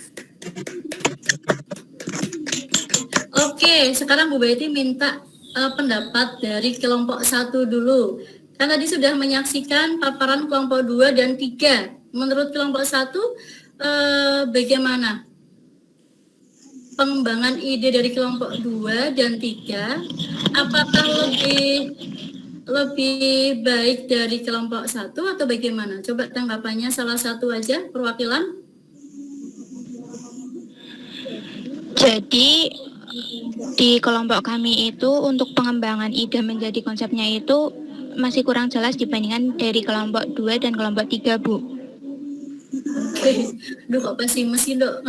Oke, sekarang Bu Betty minta pendapat dari kelompok 1 dulu. Kan tadi sudah menyaksikan paparan kelompok 2 dan 3. Menurut kelompok 1, bagaimana pengembangan ide dari kelompok 2 dan 3? Apakah lebih baik dari kelompok 1 atau bagaimana? Coba tanggapannya salah satu aja, perwakilan. Jadi di kelompok kami itu untuk pengembangan ide menjadi konsepnya itu masih kurang jelas dibandingkan dari kelompok 2 dan kelompok 3, Bu. Oke, duh kok pesimis sih, Dok.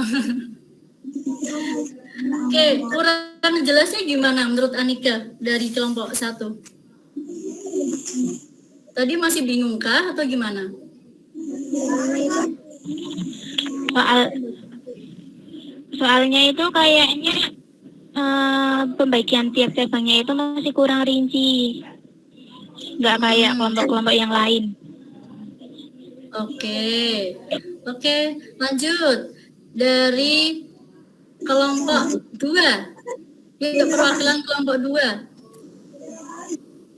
Oke, kurang jelasnya gimana menurut Anika dari kelompok 1? Tadi masih bingung kah atau gimana? Soalnya itu kayaknya pembagian tiap cabangnya itu masih kurang rinci. Nggak kayak kelompok-kelompok yang lain. Oke, lanjut. Dari kelompok 2. Yuk, perwakilan kelompok 2.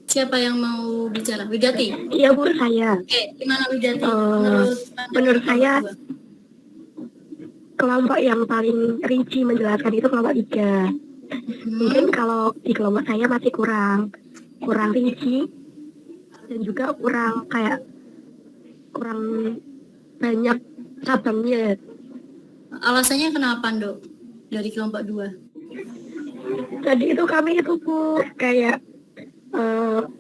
Siapa yang mau bicara? Widati? Iya, Bu, saya. Oke, gimana Widati? Menurut saya, kelompok yang paling rinci menjelaskan itu kelompok 3. Mungkin kalau di kelompok saya masih kurang rinci dan juga kurang banyak cabangnya. Alasannya kenapa, Dok? Dari kelompok 2? Tadi itu kami itu, Bu, kayak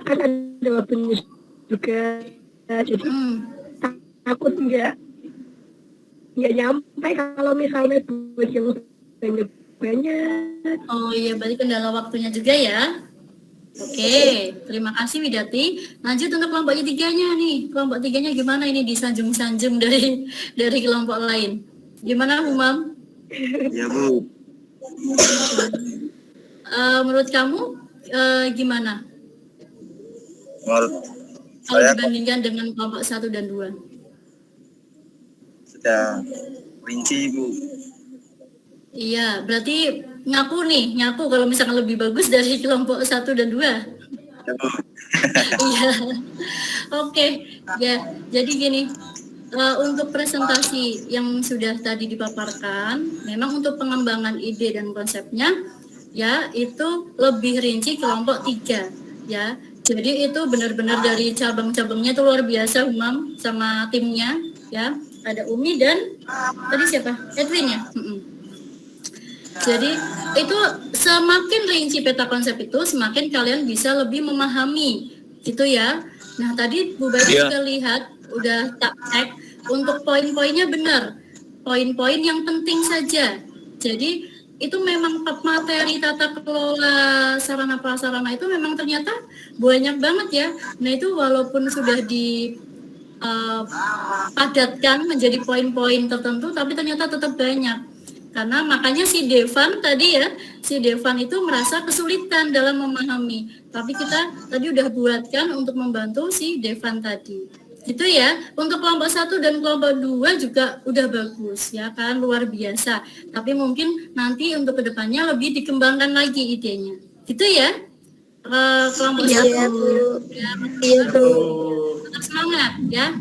kan ada waktunya juga, jadi takut nggak nyampe kalau misalnya buat yang banyak. Oh iya, berarti kendala waktunya juga ya. Oke, terima kasih Widati. Lanjut untuk kelompok 3-nya nih. Kelompok 3-nya gimana ini disanjung-sanjung dari kelompok lain? Gimana, Umam? Ya, Bu. Menurut kamu gimana? Menurut Kalau saya dibandingkan dengan kelompok 1 dan 2? sudah rinci, Bu. Iya, berarti ngaku kalau misalkan lebih bagus dari kelompok 1 dan 2. Iya. Oke, ya. Jadi gini, untuk presentasi yang sudah tadi dipaparkan, memang untuk pengembangan ide dan konsepnya ya itu lebih rinci kelompok 3 ya. Jadi itu benar-benar dari cabang-cabangnya itu luar biasa Umam sama timnya ya. Ada Umi dan tadi siapa? Edwin ya. Jadi itu semakin rinci peta konsep itu semakin kalian bisa lebih memahami gitu ya. Nah tadi Bu Bayu juga lihat udah tak cek untuk poin-poinnya benar, poin-poin yang penting saja. Jadi itu memang materi tata kelola sarana prasarana itu memang ternyata banyak banget ya. Nah itu walaupun sudah padatkan menjadi poin-poin tertentu, tapi ternyata tetap banyak. Karena makanya si Devan itu merasa kesulitan dalam memahami. Tapi kita tadi udah buatkan untuk membantu si Devan tadi. Gitu ya. Untuk kelompok 1 dan kelompok 2 juga udah bagus ya kan, luar biasa. Tapi mungkin nanti untuk kedepannya lebih dikembangkan lagi idenya. Gitu ya. Kelompok 1. Iya, Bu. Tetap semangat ya.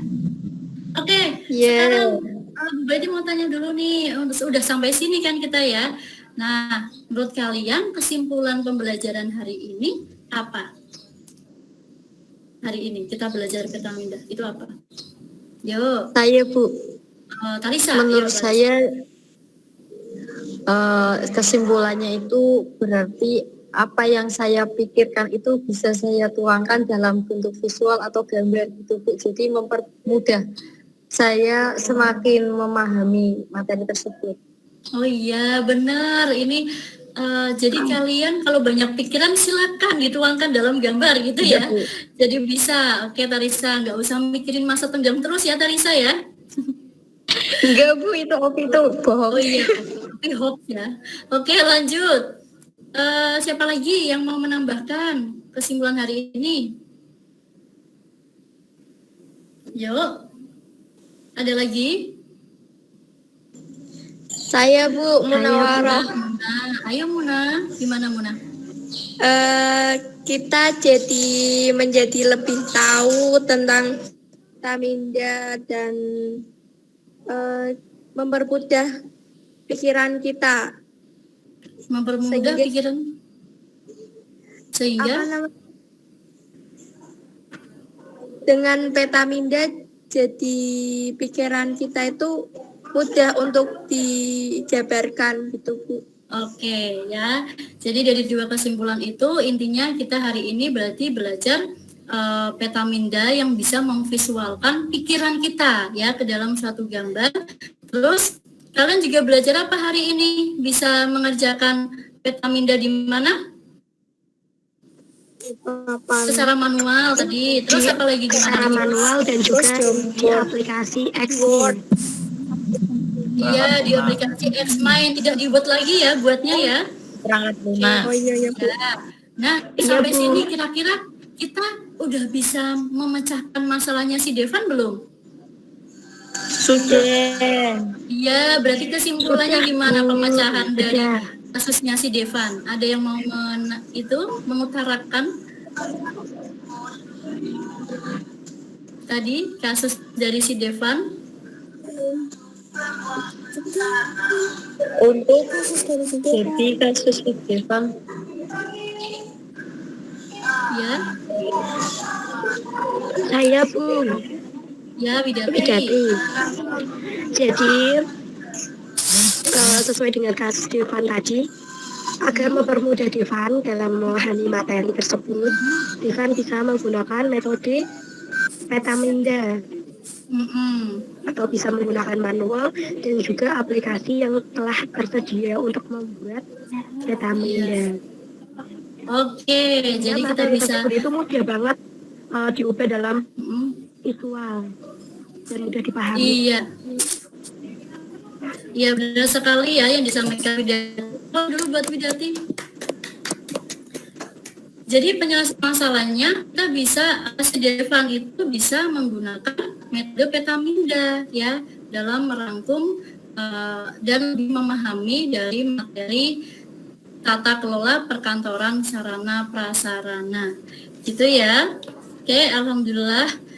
Oke, sekarang Bu Baiti mau tanya dulu nih, udah sampai sini kan kita ya. Nah, menurut kalian kesimpulan pembelajaran hari ini apa? hari ini kita belajar Petaminda? Itu apa? Yo. Saya Bu, Talisa. menurut Talisa. saya kesimpulannya itu berarti apa yang saya pikirkan itu bisa saya tuangkan dalam bentuk visual atau gambar gitu Bu. Jadi mempermudah saya semakin memahami materi tersebut. Oh iya, benar. Ini jadi kalian kalau banyak pikiran silakan dituangkan dalam gambar gitu ya. Jadi bisa. Oke, Tarisa, nggak usah mikirin masa tenggelam terus ya, Tarisa ya. Enggak Bu, itu bohong. Oh iya, tapi hoax ya. Oke, lanjut. Siapa lagi yang mau menambahkan kesimpulan hari ini? Yuk. Ada lagi? Saya Bu Munawarah. Ayo Muna, gimana Muna? Kita menjadi lebih tahu tentang Taminda dan mempermudah pikiran kita. Mempermudah pikiran sehingga dengan Petaminda jadi pikiran kita itu mudah untuk dijabarkan gitu Bu. Oke ya. Jadi dari dua kesimpulan itu intinya kita hari ini berarti belajar Petaminda yang bisa memvisualkan pikiran kita ya ke dalam suatu gambar. Terus kalian juga belajar apa hari ini? Bisa mengerjakan Petaminda di mana? Secara manual tadi. Terus apa lagi gimana? Secara manual dan juga di aplikasi Xmind. Iya, di aplikasi Xmind, tidak dibuat lagi ya buatnya ya. Perangkat lunak. Oh iya Bu. Nah, sampai sini kira-kira kita udah bisa memecahkan masalahnya si Devan belum? Sudah. Iya, berarti kesimpulannya gimana pemecahan dari kasusnya si Devan? Ada yang mau mengutarakan? Tadi kasus dari si Devan. Untuk jadi kasus Devan. Ya. Saya Bu. Ya, Widati. Jadi sesuai dengan kasus Devan tadi, agar mempermudah Devan dalam memahami materi tersebut, Devan bisa menggunakan metode Petaminda atau bisa menggunakan manual dan juga aplikasi yang telah tersedia untuk membuat Petaminda. Oke, jadi kita materi bisa tersebut itu mudah banget diubah dalam visual dan mudah dipahami. Iya. Iya benar sekali ya yang disampaikan Widati. Dulu buat Widati. Jadi penyelesaian masalahnya kita bisa si Devan itu bisa menggunakan metode Petaminda ya dalam merangkum dan memahami dari materi tata kelola perkantoran sarana prasarana. Gitu ya. Oke, alhamdulillah.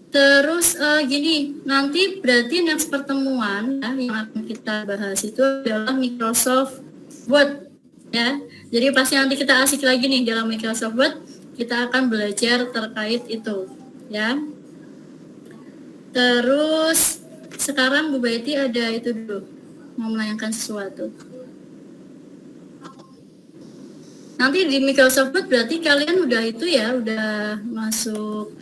Terus gini, nanti berarti next pertemuan ya, yang akan kita bahas itu adalah Microsoft Word ya. Jadi pasti nanti kita asik lagi nih dalam Microsoft Word, kita akan belajar terkait itu ya. Terus sekarang Bu Baiti ada itu dulu, mau menanyakan sesuatu. Nanti di Microsoft Word berarti kalian udah itu ya, udah masuk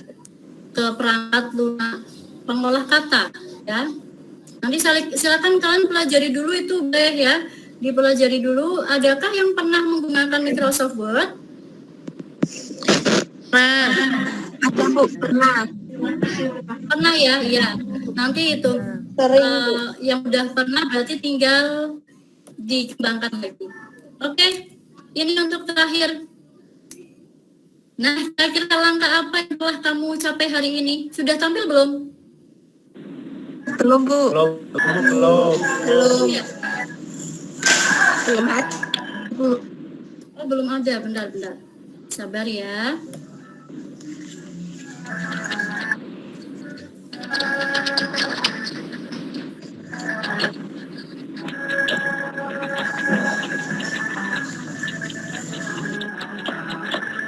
ke perangkat lunak pengolah kata ya. Nanti silakan kalian pelajari dulu itu boleh ya, dipelajari dulu. Adakah yang pernah menggunakan Microsoft Word? Ada Bu, pernah. Pernah ya, iya. Nanti itu yang udah pernah berarti tinggal dikembangkan lagi. Oke, ini untuk terakhir. Nah, kira-kira langkah apa yang telah kamu capai hari ini? Sudah tampil belum? Belum Bu. Belum. Ya. Belum ada. Oh, belum ada. Bentar. Sabar ya.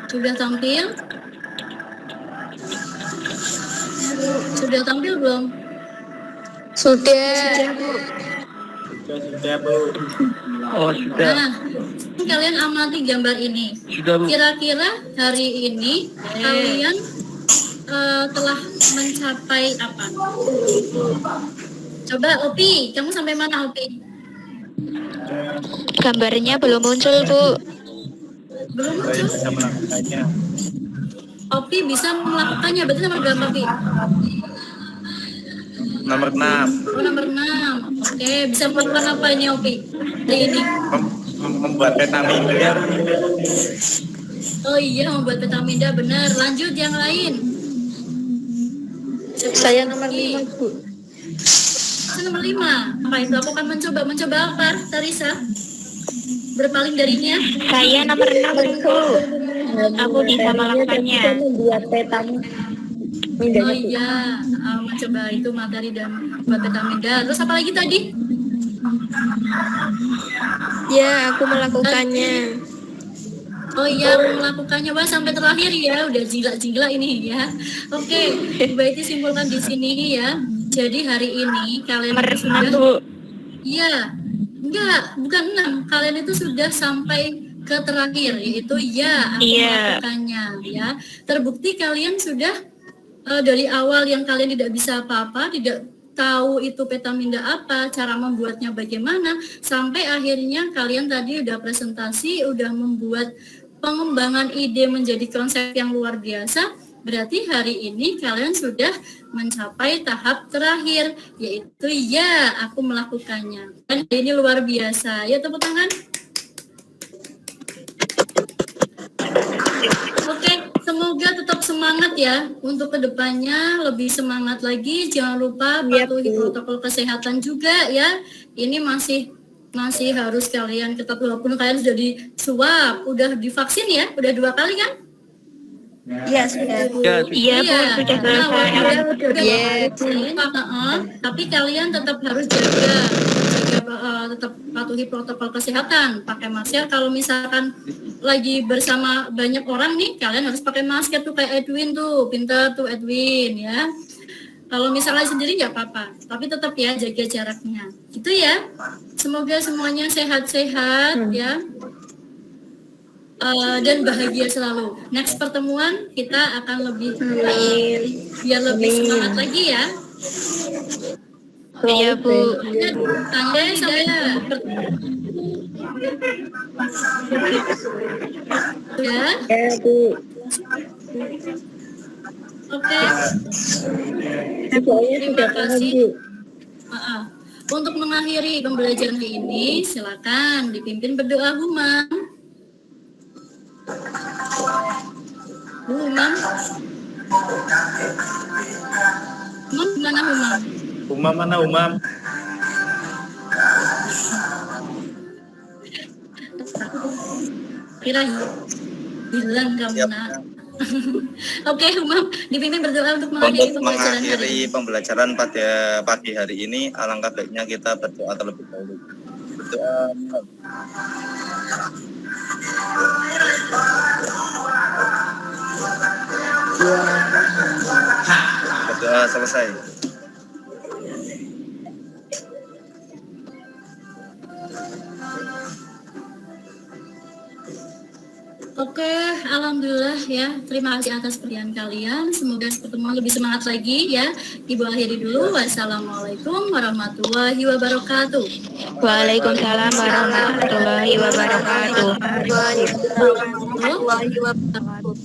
Sudah tampil? sudah tampil belum? Sudah. Sudah, Bu. Oh, sudah. Nah, kalian amati gambar ini. Sudah, Bu. Kira-kira hari ini kalian telah mencapai apa? Coba Opi, kamu sampai mana Opi? Gambarnya belum muncul, Bu. Belum Saya muncul? bisa melakukannya. Opi bisa melakukannya, berarti nomor berapa Opi? Nomor 6. Oh, nomor 6. Oke, bisa melakukan apa ini Opi? Hari ini. Membuat peta minda. Oh iya, membuat peta minda, benar. Lanjut yang lain. Saya nomor 5, Bu. Saya nomor 5. Apa itu? Aku akan mencoba apa, Tarisa? Berpaling darinya? Saya nomor 6, Bu. Aku bisa melakukannya. Membuat peta mindanya, Oh Bu. iya, mencoba itu materi dan buat peta minda. Terus apa lagi tadi? Ya, aku melakukannya. Oh iya, aku melakukannya. Wah, sampai terakhir ya. Udah jingla-jingla ini ya. Oke, Bu Baiti simpulkan di sini ya. Jadi hari ini kalian Nomor sudah 6, Bu. Iya. Enggak, bukan 6. Kalian itu sudah sampai ke terakhir, yaitu ya, aku melakukannya ya. Terbukti kalian sudah dari awal yang kalian tidak bisa apa-apa, tidak tahu itu peta minda apa, cara membuatnya bagaimana, sampai akhirnya kalian tadi udah presentasi, udah membuat pengembangan ide menjadi konsep yang luar biasa. Berarti hari ini kalian sudah mencapai tahap terakhir, yaitu ya, aku melakukannya. Dan ini luar biasa. Ya, tepuk tangan. Oke, semoga tetap semangat ya untuk kedepannya, lebih semangat lagi. Jangan lupa patuhi protokol kesehatan juga ya. Ini masih harus kalian ketat, walaupun kalian sudah disuap, udah divaksin ya, udah 2 kali kan? Iya, sudah. Iya, Bu, sudah selesai. Tapi kalian tetap harus tetap patuhi protokol kesehatan, pakai masker. Kalau misalkan lagi bersama banyak orang nih, kalian harus pakai masker tuh, kayak Edwin tuh, pintar tuh Edwin ya. Kalau misalnya sendiri nggak apa-apa, tapi tetap ya jaga jaraknya. Gitu ya. Semoga semuanya sehat-sehat ya. Dan bahagia selalu. Next pertemuan kita akan lebih biar lebih semangat lagi ya. Iya, Bu. Tangga saya ya. Bu. Oke. Saya Terima sudah paham, kasih. Bu. Untuk mengakhiri pembelajaran hari ini, silakan dipimpin berdoa Humam. Humam. Humam mana Humam? Umam mana Umam? Kira hilang kamu nak. Oke, Humam, dipimpin berdoa untuk mengakhiri Untuk pembelajaran hari ini. mengakhiri pembelajaran pada pagi hari ini, alangkah baiknya kita berdoa terlebih dahulu. Berdoa. Berdoa selesai. Oke, alhamdulillah ya. Terima kasih atas perhatian kalian. Semoga pertemuan lebih semangat lagi ya. Ibu akhiri dulu. Wassalamualaikum warahmatullahi wabarakatuh. Waalaikumsalam warahmatullahi wabarakatuh. Warahmatullahi wabarakatuh.